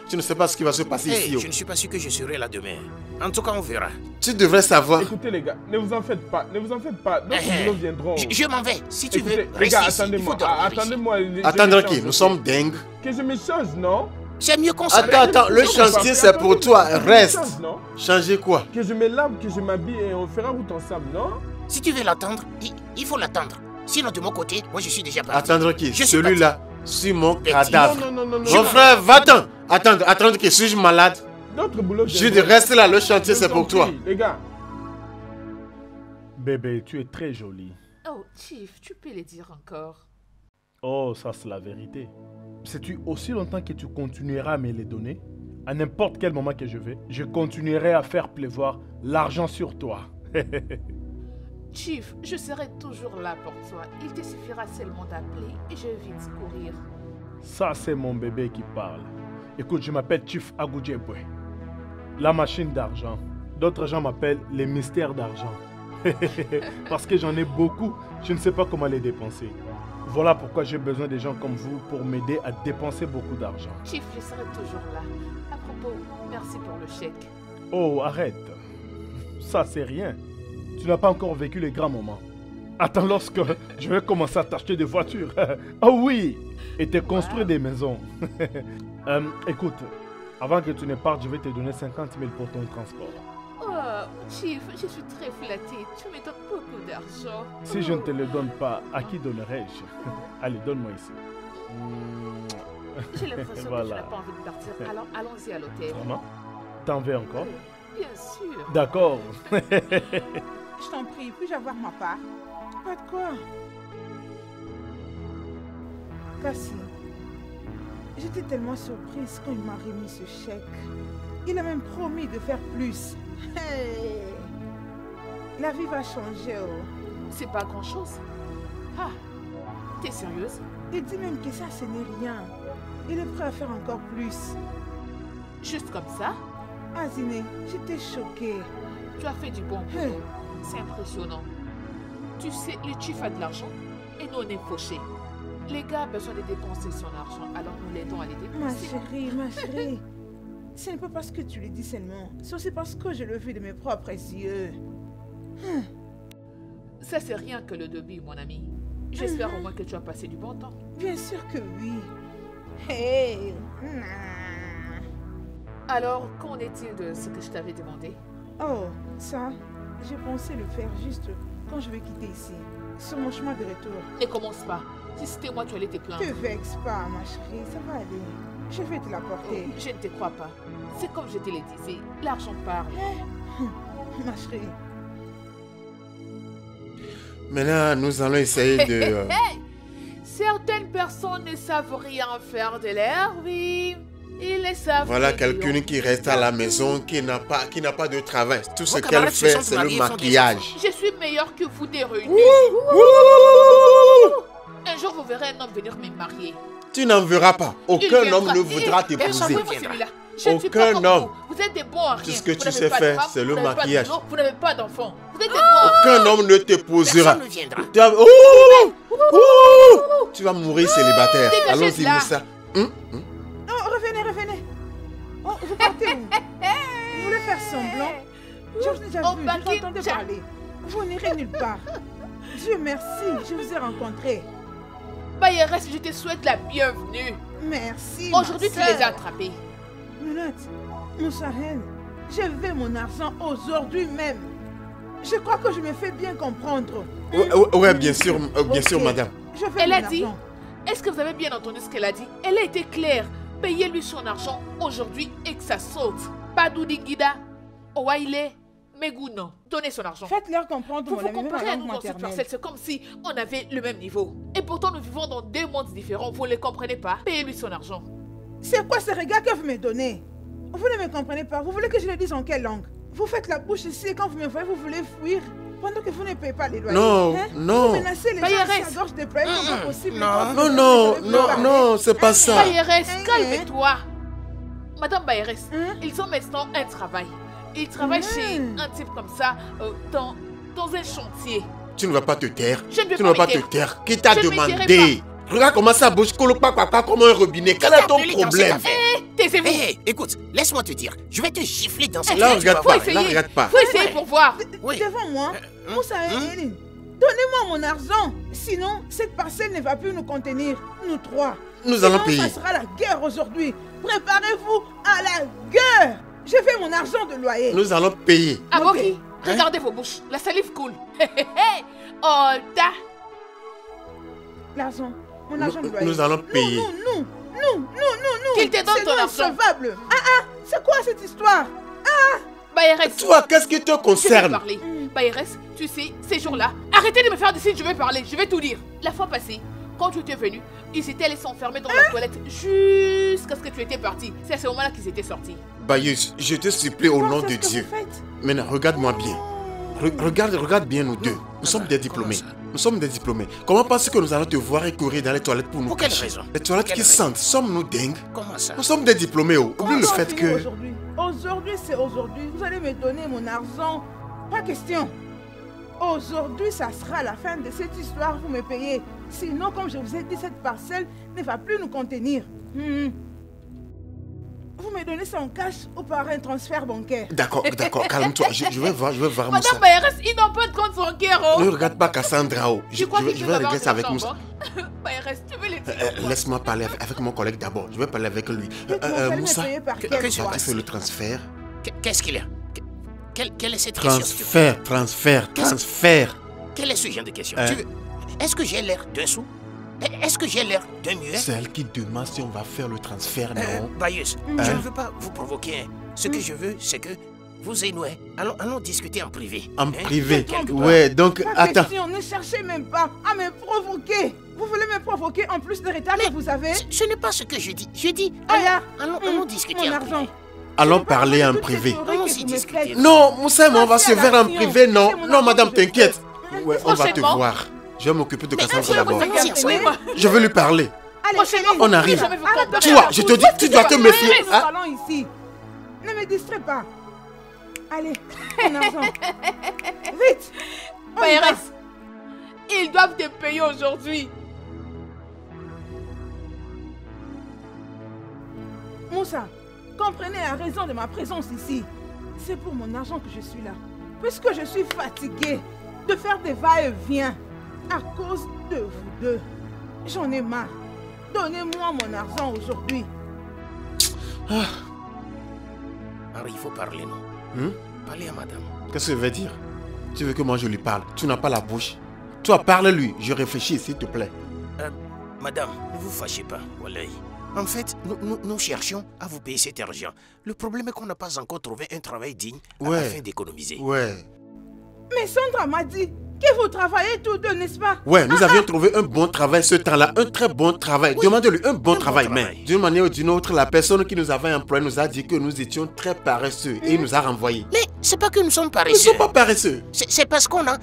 [SPEAKER 1] tu ne sais pas ce qui va se passer ici.
[SPEAKER 3] Je ne suis pas sûr que je serai là demain. En tout cas, on verra.
[SPEAKER 1] Tu devrais savoir.
[SPEAKER 5] Écoutez les gars, ne vous en faites pas. Ne vous en faites pas. D'autres boulots viendront.
[SPEAKER 3] Je m'en vais. Si tu veux,
[SPEAKER 5] les gars,
[SPEAKER 3] reste ici. Il faut dormir ici.
[SPEAKER 5] attendez-moi.
[SPEAKER 1] Attendre qui? Nous sommes dingues.
[SPEAKER 5] Que je me change, non?
[SPEAKER 3] C'est mieux qu'on s'arrête.
[SPEAKER 1] Attends, le chantier c'est pour toi. Reste. Changer quoi?
[SPEAKER 5] Que je me lave, que je m'habille et on fera route ensemble, non?
[SPEAKER 3] Si tu veux l'attendre, il faut l'attendre. Sinon, de mon côté, moi je suis déjà parti.
[SPEAKER 1] Attendre qui? Celui-là, sur mon
[SPEAKER 3] Petit.
[SPEAKER 1] cadavre.
[SPEAKER 5] Non.
[SPEAKER 1] Mon frère, va-t'en. Attendre qui? Suis-je malade?
[SPEAKER 5] D'autres boulots
[SPEAKER 1] Je dis, reste là, le chantier c'est pour toi.
[SPEAKER 5] Les gars.
[SPEAKER 6] Bébé, tu es très jolie.
[SPEAKER 2] Oh, Chief, tu peux le dire encore.
[SPEAKER 6] Oh, ça c'est la vérité. Sais-tu, aussi longtemps que tu continueras à me les donner, à n'importe quel moment que je vais, je continuerai à faire pleuvoir l'argent sur toi.
[SPEAKER 2] Chief, je serai toujours là pour toi. Il te suffira seulement d'appeler et je vais vite courir.
[SPEAKER 6] Ça, c'est mon bébé qui parle. Écoute, je m'appelle Chief Agudjebwe. La machine d'argent. D'autres gens m'appellent les mystères d'argent. Parce que j'en ai beaucoup, je ne sais pas comment les dépenser. Voilà pourquoi j'ai besoin de gens comme vous pour m'aider à dépenser beaucoup d'argent.
[SPEAKER 2] Chief, je serai toujours là. À propos, merci pour le chèque.
[SPEAKER 6] Oh, arrête. Ça, c'est rien. Tu n'as pas encore vécu les grands moments. Attends, lorsque je vais commencer à t'acheter des voitures. Oh oui, et te construire des maisons. Écoute, avant que tu ne partes, je vais te donner 50 000 pour ton transport.
[SPEAKER 2] Oh, Chief, je suis très flattée. Tu me donnes beaucoup d'argent.
[SPEAKER 6] Si je ne te le donne pas, à qui donnerais-je? Allez, donne-moi ici.
[SPEAKER 2] J'ai l'impression que tu n'as pas envie de partir. Alors, allons-y à l'hôtel.
[SPEAKER 6] Vraiment? T'en veux encore?
[SPEAKER 2] Bien sûr.
[SPEAKER 6] D'accord.
[SPEAKER 4] Je t'en prie, puis-je avoir ma part? Pas de quoi. Cassie, j'étais tellement surprise quand il m'a remis ce chèque. Il a même promis de faire plus. Hey! La vie va changer, oh.
[SPEAKER 2] C'est pas grand-chose. Ah, t'es sérieuse?
[SPEAKER 4] Il dit même que ça, ce n'est rien. Il est prêt à faire encore plus.
[SPEAKER 2] Juste comme ça?
[SPEAKER 4] Ah, Ziné, j'étais choquée.
[SPEAKER 2] Tu as fait du bon boulot. C'est impressionnant. Tu sais, le chief a de l'argent et nous, on est fauchés. Les gars ont besoin de dépenser son argent, alors nous l'aidons à les dépenser.
[SPEAKER 4] Ma chérie, ce n'est pas parce que tu le dis seulement. C'est aussi parce que je le vis de mes propres yeux.
[SPEAKER 2] Ça, c'est rien que le début, mon ami. J'espère au moins que tu as passé du bon temps.
[SPEAKER 4] Bien sûr que oui. Hey.
[SPEAKER 2] Alors, qu'en est-il de ce que je t'avais demandé?
[SPEAKER 4] Oh, ça, j'ai pensé le faire juste quand je vais quitter ici, sur mon chemin de retour.
[SPEAKER 2] Ne commence pas. Si c'était moi, tu allais te plaindre.
[SPEAKER 4] Ne te vexe pas, ma chérie, ça va aller. Je vais te l'apporter.
[SPEAKER 2] Oh, je ne te crois pas. C'est comme je te le disais, l'argent parle.
[SPEAKER 4] Ma chérie.
[SPEAKER 1] Maintenant, nous allons essayer de...
[SPEAKER 2] Certaines personnes ne savent rien faire de leur vie. Ils le savent.
[SPEAKER 1] Voilà quelqu'un qui reste à la maison, qui n'a pas de travail. Tout ce qu'elle fait, c'est le maquillage.
[SPEAKER 2] Je suis meilleure que vous des réunis. Un jour, vous verrez un homme venir me marier.
[SPEAKER 1] Tu n'en verras pas. Aucun homme ne voudra t'épouser. Aucun homme.
[SPEAKER 2] Vous êtes des bons à rien.
[SPEAKER 1] Tout ce que tu sais faire, c'est le maquillage.
[SPEAKER 2] Vous n'avez pas d'enfant. Vous êtes des bons.
[SPEAKER 1] Aucun homme ne t'épousera. Tu vas mourir célibataire. Allons-y, Moussa.
[SPEAKER 4] Oh, revenez. Oh, vous partez où? Vous voulez faire semblant? Je vous ai déjà vu, je vous entendais parler. Vous n'irez nulle part. Dieu merci, je vous ai rencontré.
[SPEAKER 2] Bayerès, je te souhaite la bienvenue.
[SPEAKER 4] Merci.
[SPEAKER 2] Aujourd'hui, tu les as attrapés.
[SPEAKER 4] Minette, Moussahel, je veux mon argent aujourd'hui même. Je crois que je me fais bien comprendre.
[SPEAKER 1] Oui, bien sûr, madame.
[SPEAKER 2] Elle a dit, est-ce que vous avez bien entendu ce qu'elle a dit? Elle a été claire. Payez-lui son argent aujourd'hui et que ça saute. Pas d'Oudingida, Owaile, Meguno. Donnez son argent.
[SPEAKER 4] Faites-leur comprendre,
[SPEAKER 2] Vous
[SPEAKER 4] mon
[SPEAKER 2] vous
[SPEAKER 4] ami,
[SPEAKER 2] comparez à
[SPEAKER 4] ma
[SPEAKER 2] nous
[SPEAKER 4] langue
[SPEAKER 2] dans cette
[SPEAKER 4] maternelle.
[SPEAKER 2] parcelle, c'est comme si on avait le même niveau. Et pourtant, nous vivons dans deux mondes différents. Vous ne les comprenez pas? Payez-lui son argent.
[SPEAKER 4] C'est quoi ce regard que vous me donnez? Vous ne me comprenez pas. Vous voulez que je le dise en quelle langue? Vous faites la bouche ici et quand vous me voyez, vous voulez fuir pendant que vous ne payez pas les loyers.
[SPEAKER 1] Non,
[SPEAKER 4] hein?
[SPEAKER 1] non.
[SPEAKER 4] Vous menacez les gens
[SPEAKER 2] Bayeres.
[SPEAKER 4] ici à gorge déployée comme pas possible.
[SPEAKER 3] Non.
[SPEAKER 1] Non, non, non, non, c'est pas ça.
[SPEAKER 2] Bayeres, calme-toi. Madame Bayeres,
[SPEAKER 4] Hein?
[SPEAKER 2] ils ont maintenant un travail. Ils travaillent chez un type comme ça, dans un chantier.
[SPEAKER 1] Tu ne vas pas te taire.
[SPEAKER 2] Je ne vais
[SPEAKER 1] Tu
[SPEAKER 2] pas
[SPEAKER 1] ne vas pas
[SPEAKER 2] me
[SPEAKER 1] te
[SPEAKER 2] taire.
[SPEAKER 1] taire. Qui t'a
[SPEAKER 2] Je ne me
[SPEAKER 1] demandé?
[SPEAKER 2] tairai
[SPEAKER 1] Regarde comment ça bouge, comme un robinet. Quel est ton
[SPEAKER 3] appelé dans cette
[SPEAKER 1] problème?
[SPEAKER 3] affaire?
[SPEAKER 2] Taisez-vous.
[SPEAKER 3] Hé, écoute, laisse-moi te dire. Je vais te gifler dans cette
[SPEAKER 1] Là,
[SPEAKER 3] affaire, tu
[SPEAKER 1] regarde
[SPEAKER 3] vas
[SPEAKER 1] pas.
[SPEAKER 3] voir.
[SPEAKER 1] Là,
[SPEAKER 2] essayer.
[SPEAKER 1] regarde pas.
[SPEAKER 2] Faut essayer pour voir.
[SPEAKER 3] Oui.
[SPEAKER 4] Devant moi, Moussa et Eline, donnez-moi mon argent. Sinon, cette parcelle ne va plus nous contenir, nous trois.
[SPEAKER 1] Nous allons
[SPEAKER 4] Sinon,
[SPEAKER 1] payer.
[SPEAKER 4] ça sera la guerre aujourd'hui. Préparez-vous à la guerre. Je fais mon argent de loyer.
[SPEAKER 1] Nous allons payer.
[SPEAKER 2] Aboki, regardez vos bouches. La salive coule. Oh, ta.
[SPEAKER 4] L'argent, mon argent de loyer.
[SPEAKER 1] Nous allons payer.
[SPEAKER 4] Non.
[SPEAKER 2] Qu'il te donne
[SPEAKER 4] C'est
[SPEAKER 2] ton
[SPEAKER 4] non
[SPEAKER 2] argent.
[SPEAKER 4] insolvable. C'est quoi cette histoire?
[SPEAKER 2] Bayeres,
[SPEAKER 1] Toi, qu'est-ce qui te
[SPEAKER 2] je vais
[SPEAKER 1] concerne?
[SPEAKER 2] parler. Bayeres, tu sais, ces jours-là, arrêtez de me faire des signes, je vais parler, je vais tout dire. La fois passée, quand tu étais venu, ils étaient allés s'enfermer dans la toilette jusqu'à ce que tu étais parti. C'est à ce moment-là qu'ils étaient sortis.
[SPEAKER 1] Bayus, je te supplie au nom de
[SPEAKER 4] C'est ce que
[SPEAKER 1] Dieu.
[SPEAKER 4] vous faites.
[SPEAKER 1] Maintenant, regarde-moi bien. Regarde bien nous deux. Nous sommes des diplômés.
[SPEAKER 3] comment ça?
[SPEAKER 1] Nous sommes des diplômés. Comment penses-tu que nous allons te voir et courir dans les toilettes pour nous
[SPEAKER 3] Pour quelle
[SPEAKER 1] cacher?
[SPEAKER 3] raison?
[SPEAKER 1] Les toilettes
[SPEAKER 3] Pour
[SPEAKER 1] qui
[SPEAKER 3] quelle raison?
[SPEAKER 1] sentent. Sommes-nous dingues?
[SPEAKER 3] Comment ça?
[SPEAKER 1] Nous sommes des diplômés. Oh. Oublie le
[SPEAKER 4] Comment
[SPEAKER 1] fait
[SPEAKER 4] finir
[SPEAKER 1] que...
[SPEAKER 4] Aujourd'hui, aujourd'hui c'est aujourd'hui. Vous allez me donner mon argent. Pas question. Aujourd'hui, ça sera la fin de cette histoire. Vous me payez. Sinon, comme je vous ai dit, cette parcelle ne va plus nous contenir. Vous me donnez ça en cash ou par un transfert bancaire?
[SPEAKER 1] D'accord, calme-toi. Je vais voir Moussa.
[SPEAKER 2] Madame Bayeres, ils n'ont pas de compte bancaire. Oh.
[SPEAKER 1] Ne regarde pas Cassandra. Oh. Je
[SPEAKER 2] Tu crois qu'ils
[SPEAKER 1] vais
[SPEAKER 2] peuvent avoir
[SPEAKER 1] régler
[SPEAKER 2] de
[SPEAKER 1] ça avec
[SPEAKER 2] l'argent
[SPEAKER 1] Moussa.
[SPEAKER 2] en banque? Bayeres, tu veux les dire?
[SPEAKER 1] Laisse-moi parler avec mon collègue d'abord. Je vais parler avec lui.
[SPEAKER 4] Dites-moi, vous allez me
[SPEAKER 1] Moussa,
[SPEAKER 4] payer par
[SPEAKER 3] que-
[SPEAKER 4] quelle
[SPEAKER 3] que
[SPEAKER 4] fois?
[SPEAKER 1] tu fais le transfert?
[SPEAKER 3] Qu'est-ce qu'il y a? Quelle est cette question? s'il te plaît?
[SPEAKER 1] Transfert.
[SPEAKER 3] Quel est ce genre de question? Est-ce que j'ai l'air d'un sou? Est-ce que j'ai l'air d'un muet?
[SPEAKER 1] C'est elle qui demande si on va faire le transfert, non?
[SPEAKER 3] Bayus, je ne veux pas vous provoquer. Hein. Ce que je veux, c'est que vous et nous, hein, allons discuter en privé.
[SPEAKER 1] En
[SPEAKER 3] hein.
[SPEAKER 1] privé.
[SPEAKER 4] Trompe-toi.
[SPEAKER 1] Ouais, donc,
[SPEAKER 4] Pas
[SPEAKER 1] attends.
[SPEAKER 4] question, ne cherchez même pas à me provoquer. Vous voulez me provoquer en plus de retard que vous avez?
[SPEAKER 3] Ce n'est pas ce que je dis. Je dis,
[SPEAKER 4] Aya,
[SPEAKER 3] allons discuter
[SPEAKER 4] mon
[SPEAKER 3] en
[SPEAKER 4] argent.
[SPEAKER 3] privé.
[SPEAKER 1] Allons parler en privé.
[SPEAKER 3] Allons-y discuter.
[SPEAKER 1] Non, Moussa, mais on va se
[SPEAKER 4] Passez à
[SPEAKER 1] faire en
[SPEAKER 4] l'action.
[SPEAKER 1] privé, non?
[SPEAKER 4] C'est mon
[SPEAKER 1] Non,
[SPEAKER 4] argent
[SPEAKER 1] madame,
[SPEAKER 4] que je
[SPEAKER 1] t'inquiète.
[SPEAKER 4] fais.
[SPEAKER 1] Ouais, on va te
[SPEAKER 2] Prochainement.
[SPEAKER 1] voir. Je vais m'occuper de Cassandra
[SPEAKER 2] Je vais
[SPEAKER 1] d'abord.
[SPEAKER 2] vous regarder.
[SPEAKER 1] Je vais lui parler.
[SPEAKER 4] Allez,
[SPEAKER 2] Prochainement,
[SPEAKER 4] Céline,
[SPEAKER 1] on arrive.
[SPEAKER 2] Je vais vous
[SPEAKER 4] arrête
[SPEAKER 2] comparer
[SPEAKER 4] de
[SPEAKER 1] Toi,
[SPEAKER 2] à
[SPEAKER 1] je
[SPEAKER 2] vous.
[SPEAKER 1] te dis, tu dois te méfier.
[SPEAKER 4] Nous
[SPEAKER 1] Hein?
[SPEAKER 4] parlons ici. Ne me distrais pas. Allez, mon argent. Vite. On y va.
[SPEAKER 2] Bayeres, ils doivent te payer aujourd'hui.
[SPEAKER 4] Moussa, comprenez la raison de ma présence ici. C'est pour mon argent que je suis là. Puisque je suis fatiguée de faire des va-et-vient à cause de vous deux. J'en ai marre. Donnez-moi mon argent aujourd'hui.
[SPEAKER 3] Henri, il faut parler, non? Parlez à madame.
[SPEAKER 1] Qu'est-ce que ça veut dire? Tu veux que moi je lui parle? Tu n'as pas la bouche. Toi, parle-lui. Je réfléchis, s'il te plaît.
[SPEAKER 3] Madame, ne vous fâchez pas, Wallahi. En fait, nous cherchions à vous payer cet argent. Le problème est qu'on n'a pas encore trouvé un travail digne afin d'économiser.
[SPEAKER 1] Ouais.
[SPEAKER 4] Mais Sandra m'a dit que vous travaillez tous deux, n'est-ce pas?
[SPEAKER 1] Ouais, nous avions trouvé un bon travail ce temps-là, un très bon travail.
[SPEAKER 3] Oui.
[SPEAKER 1] Demandez-lui un bon travail,
[SPEAKER 3] travail.
[SPEAKER 1] mais d'une manière ou d'une autre, la personne qui nous avait employés nous a dit que nous étions très paresseux et il nous a renvoyés.
[SPEAKER 3] Mais c'est pas que nous sommes
[SPEAKER 1] Nous ne
[SPEAKER 3] paresseux.
[SPEAKER 1] sommes pas paresseux.
[SPEAKER 3] C'est parce qu'on a...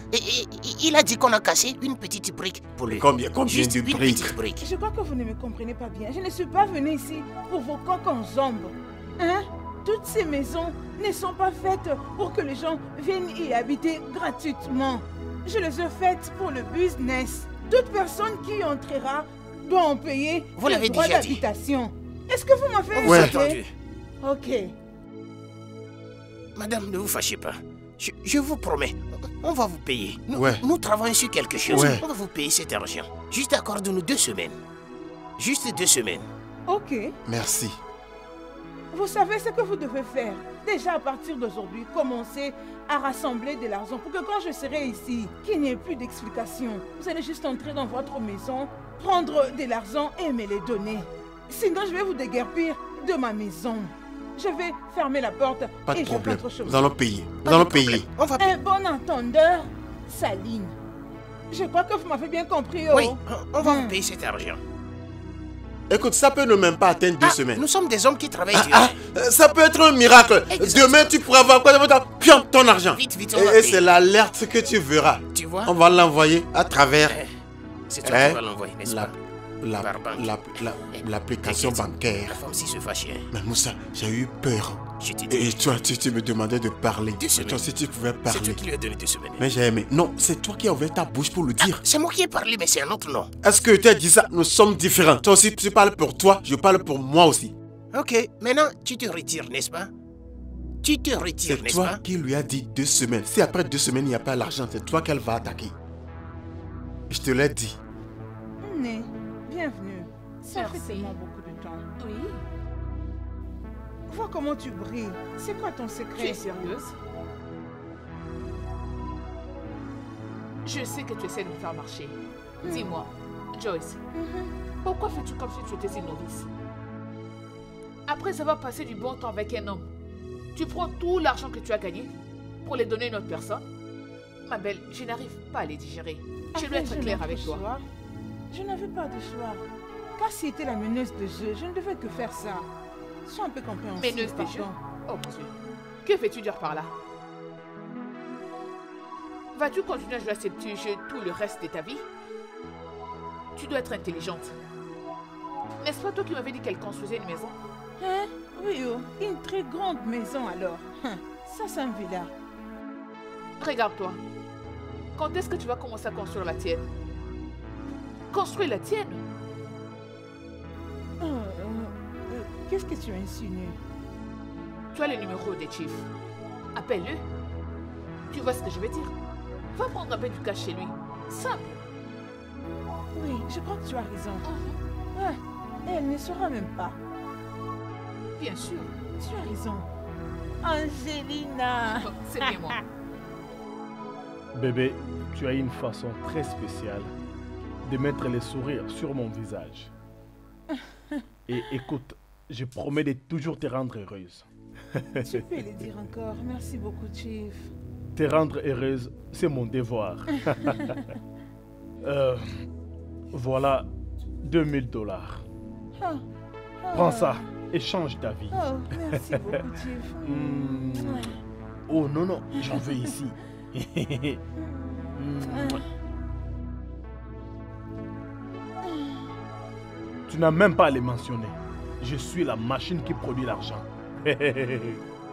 [SPEAKER 3] Il a dit qu'on a cassé une petite brique pour lui.
[SPEAKER 1] Combien
[SPEAKER 3] Juste
[SPEAKER 1] de
[SPEAKER 3] une
[SPEAKER 1] briques?
[SPEAKER 3] petite brique.
[SPEAKER 4] Je crois que vous ne me comprenez pas bien. Je ne suis pas venue ici pour vos coques en jambes. Hein? Toutes ces maisons ne sont pas faites pour que les gens viennent y habiter gratuitement. Je les ai faites pour le business. Toute personne qui y entrera doit en payer
[SPEAKER 3] Vous l'avez
[SPEAKER 4] le droit
[SPEAKER 3] déjà dit.
[SPEAKER 4] d'habitation. Est-ce que vous m'avez
[SPEAKER 1] Ouais.
[SPEAKER 4] écouté? Ok.
[SPEAKER 3] Madame, ne vous fâchez pas. Je vous promets, on va vous payer. Nous travaillons sur quelque chose.
[SPEAKER 1] Ouais.
[SPEAKER 3] On va vous payer cet argent. Juste accorde-nous 2 semaines. Juste 2 semaines.
[SPEAKER 4] Ok.
[SPEAKER 1] Merci.
[SPEAKER 4] Vous savez ce que vous devez faire. Déjà à partir d'aujourd'hui, commencez à rassembler de l'argent pour que quand je serai ici, qu'il n'y ait plus d'explications. Vous allez juste entrer dans votre maison, prendre de l'argent et me les donner. Sinon, je vais vous déguerpir de ma maison. Je vais fermer la porte
[SPEAKER 1] Pas de
[SPEAKER 4] et
[SPEAKER 1] problème.
[SPEAKER 4] je rentre chez
[SPEAKER 1] Nous
[SPEAKER 4] vous.
[SPEAKER 1] allons payer. Nous allons payer.
[SPEAKER 3] On va
[SPEAKER 4] Un bon entendeur, Saline. Je crois que vous m'avez bien compris. Oh.
[SPEAKER 3] Oui, on va vous payer cet argent.
[SPEAKER 1] Écoute, ça peut ne même pas atteindre 2
[SPEAKER 3] Ah,
[SPEAKER 1] semaines.
[SPEAKER 3] nous sommes des hommes qui travaillent dur.
[SPEAKER 1] Ça peut être un miracle.
[SPEAKER 3] Exactement.
[SPEAKER 1] Demain, tu pourras avoir quoi? Ton argent.
[SPEAKER 3] Vite, vite, on va
[SPEAKER 1] Et
[SPEAKER 3] payer.
[SPEAKER 1] c'est l'alerte que tu verras.
[SPEAKER 3] Tu vois?
[SPEAKER 1] On va l'envoyer à travers
[SPEAKER 3] C'est toi qui vas l'envoyer, n'est-ce pas?
[SPEAKER 1] l'application bancaire.
[SPEAKER 3] La femme si se fâche. Hein.
[SPEAKER 1] Mais Moussa, j'ai eu peur.
[SPEAKER 3] Je t'ai dit.
[SPEAKER 1] Et toi, tu me demandais de parler.
[SPEAKER 3] 2 semaines.
[SPEAKER 1] Toi, si tu pouvais
[SPEAKER 3] C'est
[SPEAKER 1] parler.
[SPEAKER 3] toi qui lui as donné 2 semaines.
[SPEAKER 1] Mais j'ai aimé. Non, c'est toi qui as ouvert ta bouche pour le dire.
[SPEAKER 3] C'est moi qui ai parlé, mais c'est un autre nom.
[SPEAKER 1] Est-ce que tu as dit ça? Nous sommes différents. Toi aussi, tu parles pour toi, je parle pour moi aussi.
[SPEAKER 3] Ok, maintenant tu te retires, n'est-ce pas? Tu te retires,
[SPEAKER 1] C'est
[SPEAKER 3] n'est-ce
[SPEAKER 1] toi
[SPEAKER 3] pas?
[SPEAKER 1] qui lui as dit 2 semaines. Si après 2 semaines, il n'y a pas l'argent, c'est toi qu'elle va attaquer. Je te l'ai dit.
[SPEAKER 4] Né, bienvenue. Ça
[SPEAKER 2] Merci.
[SPEAKER 4] fait tellement beaucoup de temps.
[SPEAKER 2] Oui.
[SPEAKER 4] Vois comment tu brilles. C'est quoi ton
[SPEAKER 2] Tu
[SPEAKER 4] secret?
[SPEAKER 2] es sérieuse? Je sais que tu essaies de me faire marcher. Dis-moi, Joyce, pourquoi fais-tu comme si tu étais une novice? Après avoir passé du bon temps avec un homme, tu prends tout l'argent que tu as gagné pour les donner à une autre personne? Ma belle, je n'arrive pas à les digérer. Je dois être claire avec toi.
[SPEAKER 4] Choix. Je n'avais pas de choix. Car si c'était la meneuse de jeu, je ne devais que faire ça. Sois un peu compréhensible.
[SPEAKER 2] Meneuse des jeux?
[SPEAKER 4] pardon.
[SPEAKER 2] Oh mon Dieu. Que fais-tu dire par là? Vas-tu continuer à jouer à ces petits jeux tout le reste de ta vie? Tu dois être intelligente. N'est-ce pas toi qui m'avais dit qu'elle construisait une maison?
[SPEAKER 4] Hein? Oui, oh. Une très grande maison alors. Ça, c'est un villa.
[SPEAKER 2] Regarde-toi. Quand est-ce que tu vas commencer à construire la tienne? Construire la tienne?
[SPEAKER 4] Qu'est-ce que tu insinues?
[SPEAKER 2] Tu as le numéro des chiefs. Appelle-le. Tu vois ce que je veux dire? Va prendre un peu du cash chez lui. Simple.
[SPEAKER 4] Oui, je crois que tu as raison. Ouais, elle ne saura même pas.
[SPEAKER 2] Bien sûr.
[SPEAKER 4] Tu as raison. Angelina.
[SPEAKER 2] C'est bien moi.
[SPEAKER 6] Bébé, tu as une façon très spéciale de mettre les sourires sur mon visage. Et écoute, je promets de toujours te rendre heureuse.
[SPEAKER 4] Tu peux le dire encore. Merci beaucoup, Chief.
[SPEAKER 6] Te rendre heureuse, c'est mon devoir. Voilà, $2000. Prends ça et change ta vie.
[SPEAKER 4] Oh, merci beaucoup, Chief.
[SPEAKER 6] Oh non, non, j'en veux ici. Tu n'as même pas à les mentionner. Je suis la machine qui produit l'argent.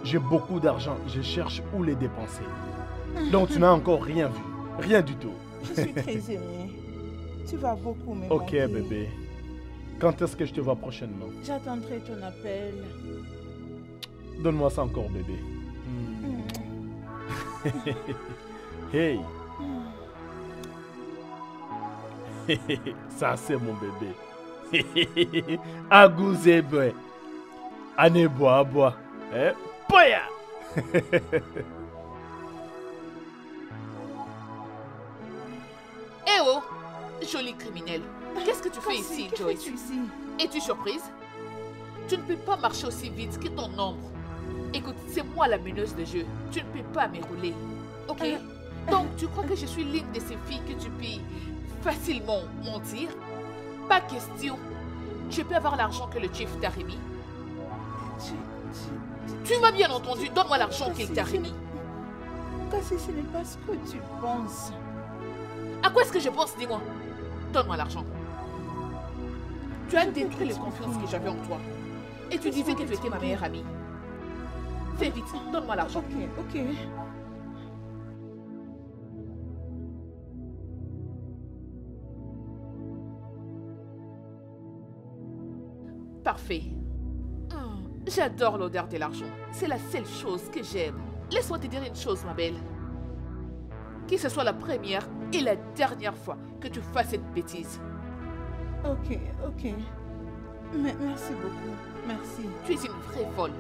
[SPEAKER 6] J'ai beaucoup d'argent, je cherche où les dépenser. Donc tu n'as encore rien vu. Rien du tout.
[SPEAKER 4] Je suis très aimée. Tu vas beaucoup me
[SPEAKER 6] Ok
[SPEAKER 4] manquer.
[SPEAKER 6] bébé. Quand est-ce que je te vois prochainement?
[SPEAKER 4] J'attendrai ton appel.
[SPEAKER 6] Donne-moi ça encore bébé. Hey. Ça c'est mon bébé. Agouzebe. Ane bois bois. Eh? Poya.
[SPEAKER 2] Eh oh, joli criminel. Qu'est-ce que tu fais ici,
[SPEAKER 4] Que
[SPEAKER 2] Joyce?
[SPEAKER 4] fais-tu ici?
[SPEAKER 2] Es-tu surprise? Tu ne peux pas marcher aussi vite que ton ombre. Écoute, c'est moi la meneuse de jeu. Tu ne peux pas m'érouler. Ok? Donc, tu crois que je suis l'une de ces filles que tu peux facilement mentir? Pas question. Je peux avoir l'argent que le chief t'a remis. Tu m'as bien entendu. Donne-moi l'argent qu'il t'a remis.
[SPEAKER 4] Cassie, ce n'est pas ce que tu penses.
[SPEAKER 2] À quoi est-ce que je pense? Dis-moi. Donne-moi l'argent. Tu as détruit la confiance que j'avais en toi. Et tu disais que tu étais ma meilleure amie. Fais vite, donne-moi l'argent.
[SPEAKER 4] Ok.
[SPEAKER 2] Parfait. J'adore l'odeur de l'argent. C'est la seule chose que j'aime. Laisse-moi te dire une chose, ma belle. Que ce soit la première et la dernière fois que tu fasses cette bêtise.
[SPEAKER 4] Ok. Merci beaucoup. Merci.
[SPEAKER 2] Tu es une vraie folle.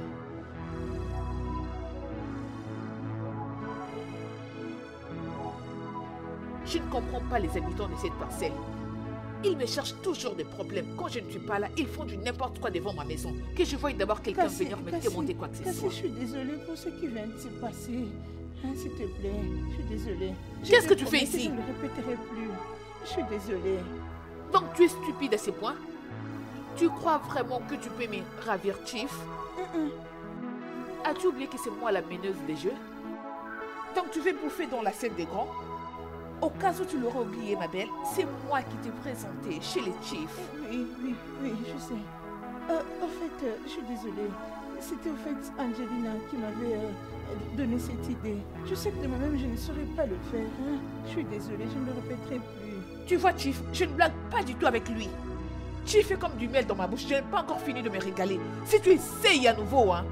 [SPEAKER 2] Je ne comprends pas les habitants de cette parcelle. Ils me cherchent toujours des problèmes. Quand je ne suis pas là, ils font du n'importe quoi devant ma maison. Que je voie d'abord quelqu'un venir me demander quoi que ce soit.
[SPEAKER 4] Je suis désolée pour ce qui vient de se passer. Hein, s'il te plaît, je suis désolée.
[SPEAKER 2] Qu'est-ce que tu fais ici?
[SPEAKER 4] Je ne le répéterai plus. Je suis désolée.
[SPEAKER 2] Donc tu es stupide à ce point? Tu crois vraiment que tu peux me ravir, Chief? As-tu oublié que c'est moi la meneuse des jeux? Donc tu veux bouffer dans la scène des grands? Au cas où tu l'aurais oublié, ma belle, c'est moi qui t'ai présenté chez les Chiefs.
[SPEAKER 4] Oui, je sais. En fait, je suis désolée. C'était au fait Angelina qui m'avait donné cette idée. Je sais que de moi-même, je ne saurais pas le faire. Hein. Je suis désolée, je ne le répéterai plus.
[SPEAKER 2] Tu vois, Chief, je ne blague pas du tout avec lui. Chief est comme du miel dans ma bouche. Je n'ai pas encore fini de me régaler. Si tu essayes à nouveau, hein.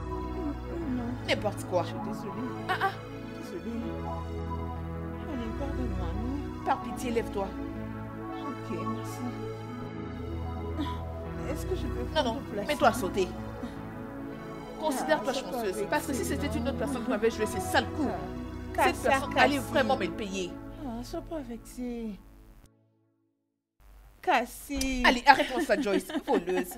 [SPEAKER 4] Non.
[SPEAKER 2] N'importe quoi.
[SPEAKER 4] Je suis désolée. Désolée. Allez, pardonne-moi, non?
[SPEAKER 2] Par pitié, lève-toi.
[SPEAKER 4] Ok, merci. Est-ce que je peux
[SPEAKER 2] Non, mets-toi à sauter. Considère-toi chanceuse. Parce que si c'était une autre personne qui m'avait joué ces sales coups, cette personne allait vraiment me le payer.
[SPEAKER 4] Sois pas vexée. Cassie.
[SPEAKER 2] Allez, arrête-moi ça, Joyce. Voleuse.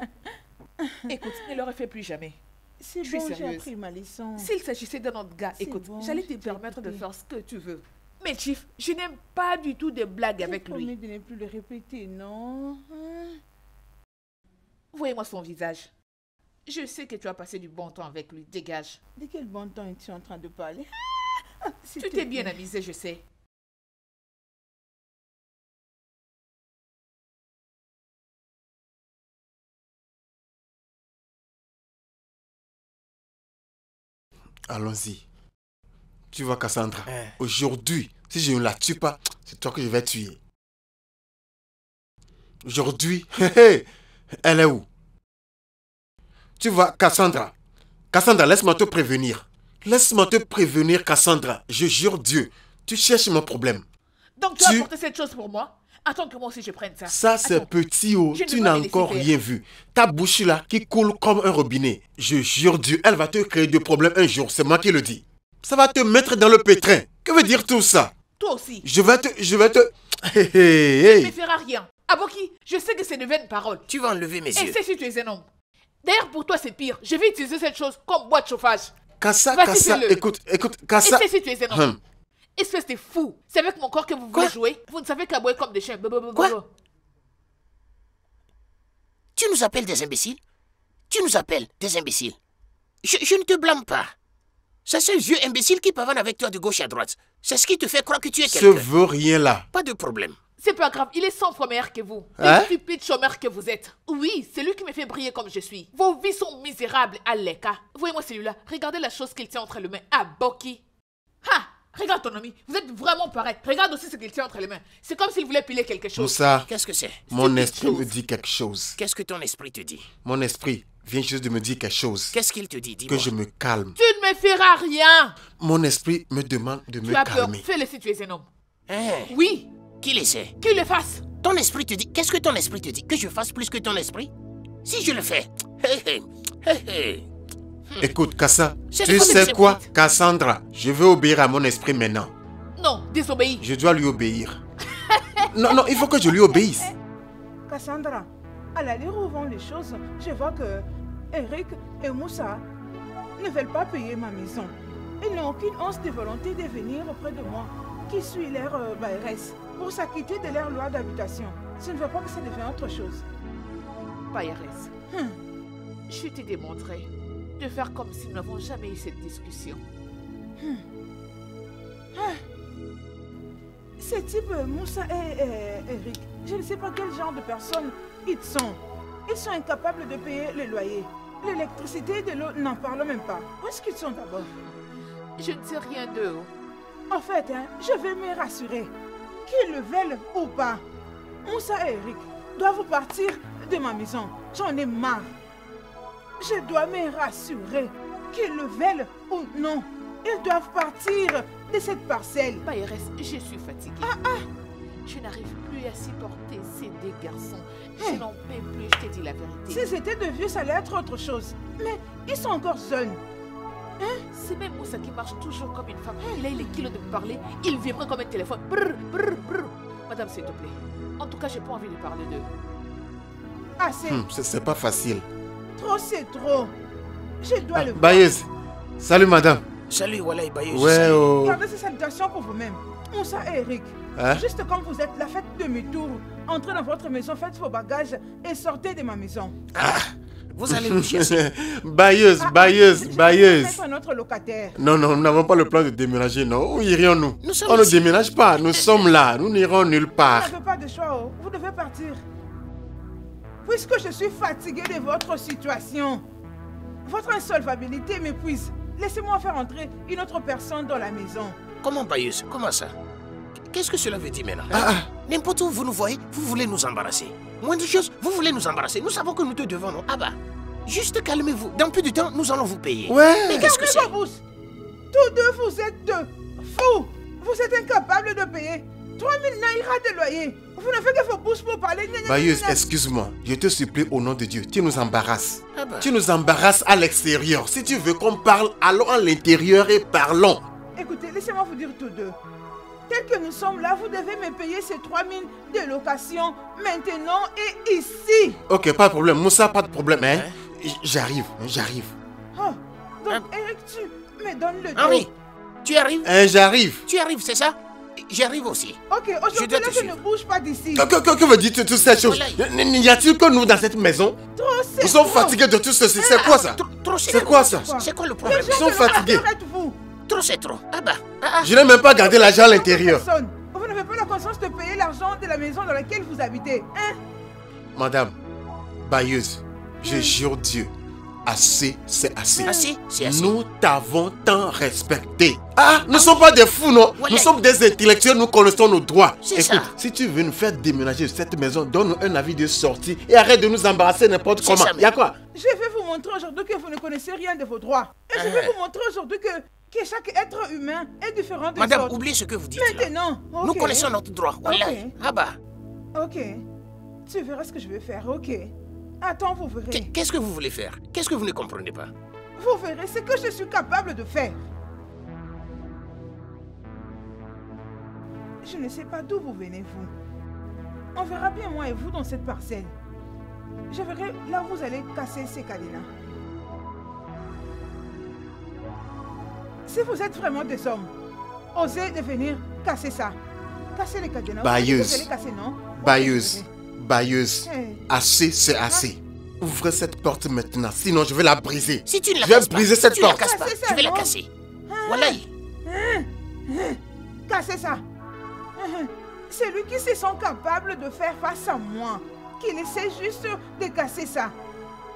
[SPEAKER 2] Écoute, ne le refais plus jamais.
[SPEAKER 4] C'est bon, j'ai appris ma leçon.
[SPEAKER 2] S'il s'agissait d'un autre gars, écoute, j'allais te permettre de faire ce que tu veux. Mais Chief, je n'aime pas du tout de blagues avec lui.
[SPEAKER 4] Je promets de ne plus le répéter, non?
[SPEAKER 2] Voyez-moi son visage. Je sais que tu as passé du bon temps avec lui. Dégage.
[SPEAKER 4] De quel bon temps es-tu en train de parler?
[SPEAKER 2] Tu t'es bien amusé, je sais.
[SPEAKER 1] Allons-y. Tu vois, Cassandra, aujourd'hui, si je ne la tue pas, c'est toi que je vais tuer. Aujourd'hui, elle est où? Tu vois, Cassandra. Cassandra, laisse-moi te prévenir. Laisse-moi te prévenir, Cassandra. Je jure Dieu, tu cherches mon problème.
[SPEAKER 2] Donc tu as apporté cette chose pour moi? Attends que moi aussi je prenne ça.
[SPEAKER 1] Ça, c'est petit, oh. Tu n'as encore rien vu. Ta bouche là qui coule comme un robinet. Je jure Dieu, elle va te créer des problèmes un jour. C'est moi qui le dis. Ça va te mettre dans le pétrin. Que veut dire tout ça?
[SPEAKER 2] Toi aussi.
[SPEAKER 1] Je vais te...
[SPEAKER 2] Tu ne me feras rien. Aboki, je sais que c'est de vaines paroles.
[SPEAKER 3] Tu vas enlever mes yeux.
[SPEAKER 2] Et c'est si tu es un homme. D'ailleurs, pour toi, c'est pire. Je vais utiliser cette chose comme boîte de chauffage.
[SPEAKER 1] Kassa, écoute, Kassa.
[SPEAKER 2] Et c'est si tu es un homme. Espèce de fou. C'est avec mon corps que vous voulez jouer. Vous ne savez qu'aboyer comme des chiens.
[SPEAKER 3] Quoi? Tu nous appelles des imbéciles? Tu nous appelles des imbéciles? Je ne te blâme pas. C'est ce vieux imbécile qui pavane avec toi de gauche à droite. C'est ce qui te fait croire que tu es quelqu'un.
[SPEAKER 1] Je veux rien là.
[SPEAKER 3] Pas de problème.
[SPEAKER 2] C'est pas grave, il est 100 fois meilleur que vous. Les stupides chômeurs que vous êtes. Oui, c'est lui qui me fait briller comme je suis. Vos vies sont misérables, Aleka. Voyez-moi celui-là. Regardez la chose qu'il tient entre les mains. Aboki. Ha! Regarde ton ami. Vous êtes vraiment pareil. Regarde aussi ce qu'il tient entre les mains. C'est comme s'il voulait piler quelque chose.
[SPEAKER 1] Moussa.
[SPEAKER 3] Qu'est-ce que c'est?
[SPEAKER 1] Mon esprit me dit quelque chose.
[SPEAKER 3] Qu'est-ce que ton esprit te dit?
[SPEAKER 1] Mon esprit vient juste de me dire quelque chose.
[SPEAKER 3] Qu'est-ce qu'il te dit? Dis-moi.
[SPEAKER 1] Que je me calme.
[SPEAKER 2] Tu ne me feras rien.
[SPEAKER 1] Mon esprit me demande de me calmer.
[SPEAKER 2] Tu as peur. Fais-le si tu es un homme. Oui.
[SPEAKER 3] Qu'il essaie.
[SPEAKER 2] Qu'il le fasse.
[SPEAKER 3] Ton esprit te dit... Qu'est-ce que ton esprit te dit? Que je fasse plus que ton esprit? Si je le fais...
[SPEAKER 1] Écoute, Kassa, tu sais quoi, Cassandra? Je veux obéir à mon esprit maintenant.
[SPEAKER 2] Non, désobéis.
[SPEAKER 1] Je dois lui obéir. Non, il faut que je lui obéisse.
[SPEAKER 4] Cassandra, à l'allure où vont les choses, je vois que Eric et Moussa ne veulent pas payer ma maison. Ils n'ont aucune once de volonté de venir auprès de moi, qui suis leur bailleresse, pour s'acquitter de leur loi d'habitation. Je ne veux pas que ça devienne autre chose.
[SPEAKER 2] Bailleresse, je t'ai démontré de faire comme si nous n'avons jamais eu cette discussion.
[SPEAKER 4] Ces types, Moussa et Eric, je ne sais pas quel genre de personnes ils sont. Ils sont incapables de payer le loyer. L'électricité et de l'eau, n'en parlons même pas. Où est-ce qu'ils sont d'abord?
[SPEAKER 2] Je ne sais rien d'eux.
[SPEAKER 4] En fait, je vais me rassurer. Qu'ils le veulent ou pas, Moussa et Eric doivent partir de ma maison. J'en ai marre. Je dois me rassurer. Qu'ils le veulent ou non, ils doivent partir de cette parcelle.
[SPEAKER 2] Bailleresse, je suis fatiguée. Je n'arrive plus à supporter ces deux garçons. Je n'en peux plus, je te dis la vérité.
[SPEAKER 4] Si c'était de vieux, ça allait être autre chose. Mais ils sont encore jeunes.
[SPEAKER 2] C'est même Moussa qui marche toujours comme une femme. Il a eu les kilos de me parler. Il vibrait comme un téléphone. Brr, brr, brr. Madame, s'il te plaît. En tout cas, j'ai pas envie de parler d'eux.
[SPEAKER 4] Assez.
[SPEAKER 1] C'est pas facile.
[SPEAKER 4] Trop, c'est trop. Je dois le voir.
[SPEAKER 1] Bayeuse. Salut, madame.
[SPEAKER 3] Salut, Walay Bayeuse.
[SPEAKER 1] Ouais, oh.
[SPEAKER 4] Gardez ces salutations pour vous-même. Moussa et Eric.
[SPEAKER 1] Hein?
[SPEAKER 4] Juste comme vous êtes là, faites demi-tour. Entrez dans votre maison, faites vos bagages et sortez de ma maison.
[SPEAKER 3] Ah, vous allez nous chercher.
[SPEAKER 1] Bayeuse.
[SPEAKER 4] Je vais mettre notre locataire.
[SPEAKER 1] Non, nous n'avons pas le plan de déménager, non. Où irions-nous?
[SPEAKER 3] Nous sommes
[SPEAKER 1] On ne
[SPEAKER 3] ici.
[SPEAKER 1] déménage pas, nous sommes là, nous n'irons nulle part.
[SPEAKER 4] Vous n'avez pas de choix, oh. Vous devez partir. Puisque je suis fatigué de votre situation, votre insolvabilité m'épuise. Laissez-moi faire entrer une autre personne dans la maison.
[SPEAKER 3] Comment, Bayeuse? Comment ça? Qu'est-ce que cela veut dire maintenant? Hein? N'importe où vous nous voyez, vous voulez nous embarrasser. Moindre chose, vous voulez nous embarrasser. Nous savons que nous te devons, non? Ah bah, juste calmez-vous. Dans peu de temps, nous allons vous payer.
[SPEAKER 1] Ouais.
[SPEAKER 3] Mais qu'est-ce que c'est?
[SPEAKER 4] Fermez vos bouches. Tous deux, vous êtes fous. Vous êtes incapables de payer 3000 naira de loyer. Vous ne faites que vos bouches pour parler.
[SPEAKER 1] Bayeuse, excuse-moi, je te supplie au nom de Dieu, tu nous embarrasses.
[SPEAKER 3] Ah bah.
[SPEAKER 1] Tu nous embarrasses à l'extérieur. Si tu veux qu'on parle, allons à l'intérieur et parlons.
[SPEAKER 4] Écoutez, laissez-moi vous dire tous deux. Tel que nous sommes là, vous devez me payer ces 3000 de location maintenant et ici.
[SPEAKER 1] Ok, pas de problème. Moussa, pas de problème, hein? J'arrive.
[SPEAKER 4] Oh, donc Eric, tu me donnes le dos.
[SPEAKER 3] Henri, tu arrives?
[SPEAKER 1] J'arrive.
[SPEAKER 3] Tu arrives, c'est ça? J'arrive aussi.
[SPEAKER 4] Ok, aujourd'hui,
[SPEAKER 3] dois te
[SPEAKER 4] là, je ne
[SPEAKER 3] suivre.
[SPEAKER 4] bouge pas d'ici.
[SPEAKER 1] Que veut dire toutes ces choses? N'y a-t-il que nous dans cette maison?
[SPEAKER 4] Trop, c'est
[SPEAKER 1] Nous sommes
[SPEAKER 4] trop.
[SPEAKER 1] fatigués de tout ceci. C'est quoi ça?
[SPEAKER 3] Trop,
[SPEAKER 1] C'est quoi ça?
[SPEAKER 3] C'est quoi le problème?
[SPEAKER 4] Les gens
[SPEAKER 1] sont
[SPEAKER 4] de
[SPEAKER 1] fatigués.
[SPEAKER 4] l'occasion, êtes-vous.
[SPEAKER 3] Trop, c'est trop. Ah bah.
[SPEAKER 1] Je n'ai même pas gardé l'argent à l'intérieur.
[SPEAKER 4] Personne. Vous n'avez pas la conscience de payer l'argent de la maison dans laquelle vous habitez, hein?
[SPEAKER 1] Madame, Bayeuse, je jure Dieu, assez, c'est assez.
[SPEAKER 3] Assez, c'est assez.
[SPEAKER 1] Nous t'avons tant respecté. Nous ne sommes pas des fous, non?
[SPEAKER 3] Voilà.
[SPEAKER 1] Nous sommes des intellectuels, nous connaissons nos droits.
[SPEAKER 3] C'est
[SPEAKER 1] Écoute,
[SPEAKER 3] ça.
[SPEAKER 1] si tu veux nous faire déménager de cette maison, donne-nous un avis de sortie et arrête de nous embarrasser n'importe
[SPEAKER 3] C'est
[SPEAKER 1] comment.
[SPEAKER 3] ça,
[SPEAKER 1] Il y a quoi?
[SPEAKER 4] Je vais vous montrer aujourd'hui que vous ne connaissez rien de vos droits. Et je vais vous montrer aujourd'hui que chaque être humain est différent des
[SPEAKER 3] Madame,
[SPEAKER 4] autres.
[SPEAKER 3] oubliez ce que vous dites là.
[SPEAKER 4] Maintenant, ok.
[SPEAKER 3] Nous connaissons notre droit. Voilà.
[SPEAKER 4] Ok.
[SPEAKER 3] Ah bah.
[SPEAKER 4] Ok. Tu verras ce que je vais faire, ok. Attends, vous verrez.
[SPEAKER 3] Qu'est-ce que vous voulez faire? Qu'est-ce que vous ne comprenez pas?
[SPEAKER 4] Vous verrez ce que je suis capable de faire. Je ne sais pas d'où vous venez, vous. On verra bien, moi et vous, dans cette parcelle. Je verrai là où vous allez casser ces cadenas. Si vous êtes vraiment des hommes, osez de venir casser ça. Casser les cadenas.
[SPEAKER 1] Bayeuse.
[SPEAKER 4] Vous allez casser, non?
[SPEAKER 1] Bayeuse,
[SPEAKER 4] Hey.
[SPEAKER 1] assez, c'est assez. Ouvrez cette porte maintenant, sinon je vais la briser.
[SPEAKER 3] Si tu ne la
[SPEAKER 1] Je vais
[SPEAKER 3] casses pas,
[SPEAKER 1] briser cette
[SPEAKER 3] si tu la
[SPEAKER 1] porte.
[SPEAKER 3] casses pas,
[SPEAKER 4] Cassez ça,
[SPEAKER 3] je vais la
[SPEAKER 4] non?
[SPEAKER 3] casser. Voilà.
[SPEAKER 4] Cassez ça. C'est lui qui se sent capable de faire face à moi, qu'il essaie juste de casser ça.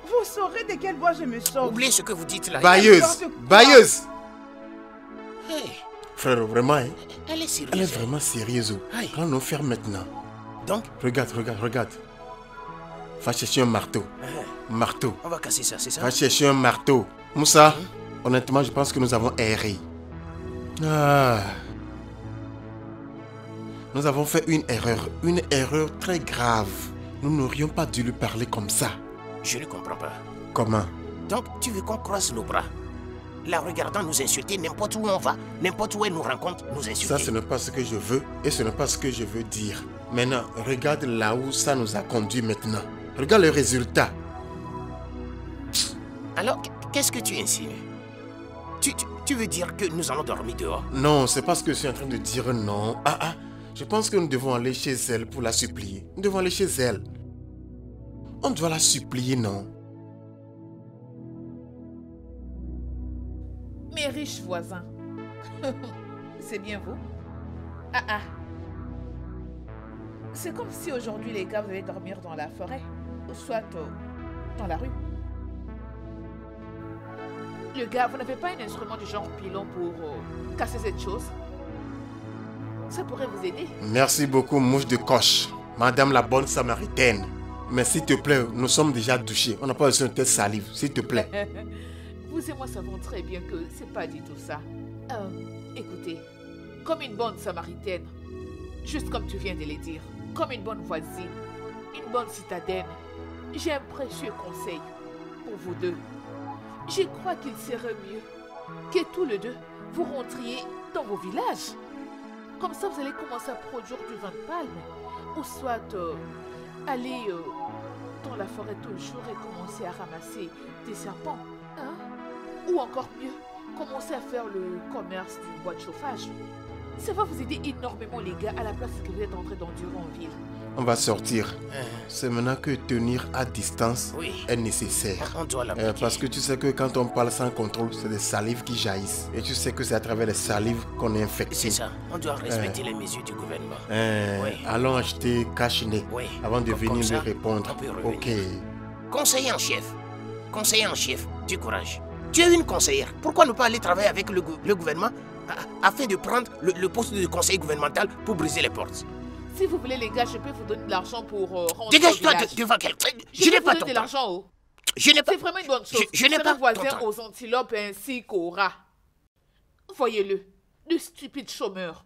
[SPEAKER 4] Vous saurez de quel bois je me sors.
[SPEAKER 3] Oubliez ce que vous dites là.
[SPEAKER 1] Bayeuse.
[SPEAKER 3] Hey,
[SPEAKER 1] Frère, vraiment, hein?
[SPEAKER 3] elle est sérieuse.
[SPEAKER 1] Elle est vraiment sérieuse.
[SPEAKER 3] Aïe.
[SPEAKER 1] Allons faire maintenant.
[SPEAKER 3] Donc,
[SPEAKER 1] Regarde. Va chercher un marteau. Marteau.
[SPEAKER 3] on va casser ça, c'est ça?
[SPEAKER 1] Va chercher un marteau. Moussa, honnêtement, je pense que nous avons erré. Nous avons fait une erreur très grave. Nous n'aurions pas dû lui parler comme ça.
[SPEAKER 3] Je ne comprends pas.
[SPEAKER 1] Comment?
[SPEAKER 3] Donc, tu veux qu'on croise nos bras? La regardant nous insulter n'importe où on va, n'importe où elle nous rencontre, nous insulter.
[SPEAKER 1] Ça, ce n'est pas ce que je veux et ce n'est pas ce que je veux dire. Maintenant, regarde là où ça nous a conduit maintenant. Regarde le résultat.
[SPEAKER 3] Alors, qu'est-ce que tu insinues? Tu veux dire que nous allons dormir dehors?
[SPEAKER 1] Non, c'est pas ce que je suis en train de dire, non. Je pense que nous devons aller chez elle pour la supplier. Nous devons aller chez elle. On doit la supplier, non?
[SPEAKER 2] Mes riches voisins. C'est bien vous? C'est comme si aujourd'hui les gars vous allez dormir dans la forêt, ou soit dans la rue. Le gars, vous n'avez pas un instrument du genre pilon pour casser cette chose? Ça pourrait vous aider.
[SPEAKER 1] Merci beaucoup, mouche de coche. Madame la bonne samaritaine. Mais s'il te plaît, nous sommes déjà douchés. On n'a pas besoin de telle salive, s'il te plaît.
[SPEAKER 2] Vous et moi savons très bien que c'est pas du tout ça. Écoutez, comme une bonne samaritaine, juste comme tu viens de le dire, comme une bonne voisine, une bonne citadine, j'ai un précieux conseil pour vous deux. Je crois qu'il serait mieux que tous les deux vous rentriez dans vos villages. Comme ça, vous allez commencer à produire du vin de palme. Ou soit aller dans la forêt tout le jour et commencer à ramasser des serpents. Hein? Ou encore mieux, commencer à faire le commerce du bois de chauffage. Ça va vous aider énormément les gars à la place que vous êtes en train d'endurer en ville.
[SPEAKER 1] On va sortir. C'est maintenant que tenir à distance est nécessaire.
[SPEAKER 3] On doit l'appliquer.
[SPEAKER 1] Parce que tu sais que quand on parle sans contrôle, c'est des salives qui jaillissent. Et tu sais que c'est à travers les salives qu'on est infecté.
[SPEAKER 3] C'est ça. On doit respecter les mesures du gouvernement.
[SPEAKER 1] Allons acheter cache-nez avant de venir lui répondre. Ok.
[SPEAKER 3] Conseiller en chef. Conseiller en chef, du courage. Tu es une conseillère. Pourquoi ne pas aller travailler avec le gouvernement afin de prendre le poste de conseiller gouvernemental pour briser les portes?
[SPEAKER 2] Si vous voulez les gars, je peux vous donner de l'argent pour rendre.
[SPEAKER 3] Dégage-toi devant quelqu'un. Je n'ai pas ton
[SPEAKER 2] de l'argent.
[SPEAKER 3] Je n'ai pas.
[SPEAKER 2] C'est vraiment une bonne chose.
[SPEAKER 3] Je n'ai pas
[SPEAKER 2] voisin aux antilopes ainsi qu'aux rats. Voyez-le, le stupide chômeur.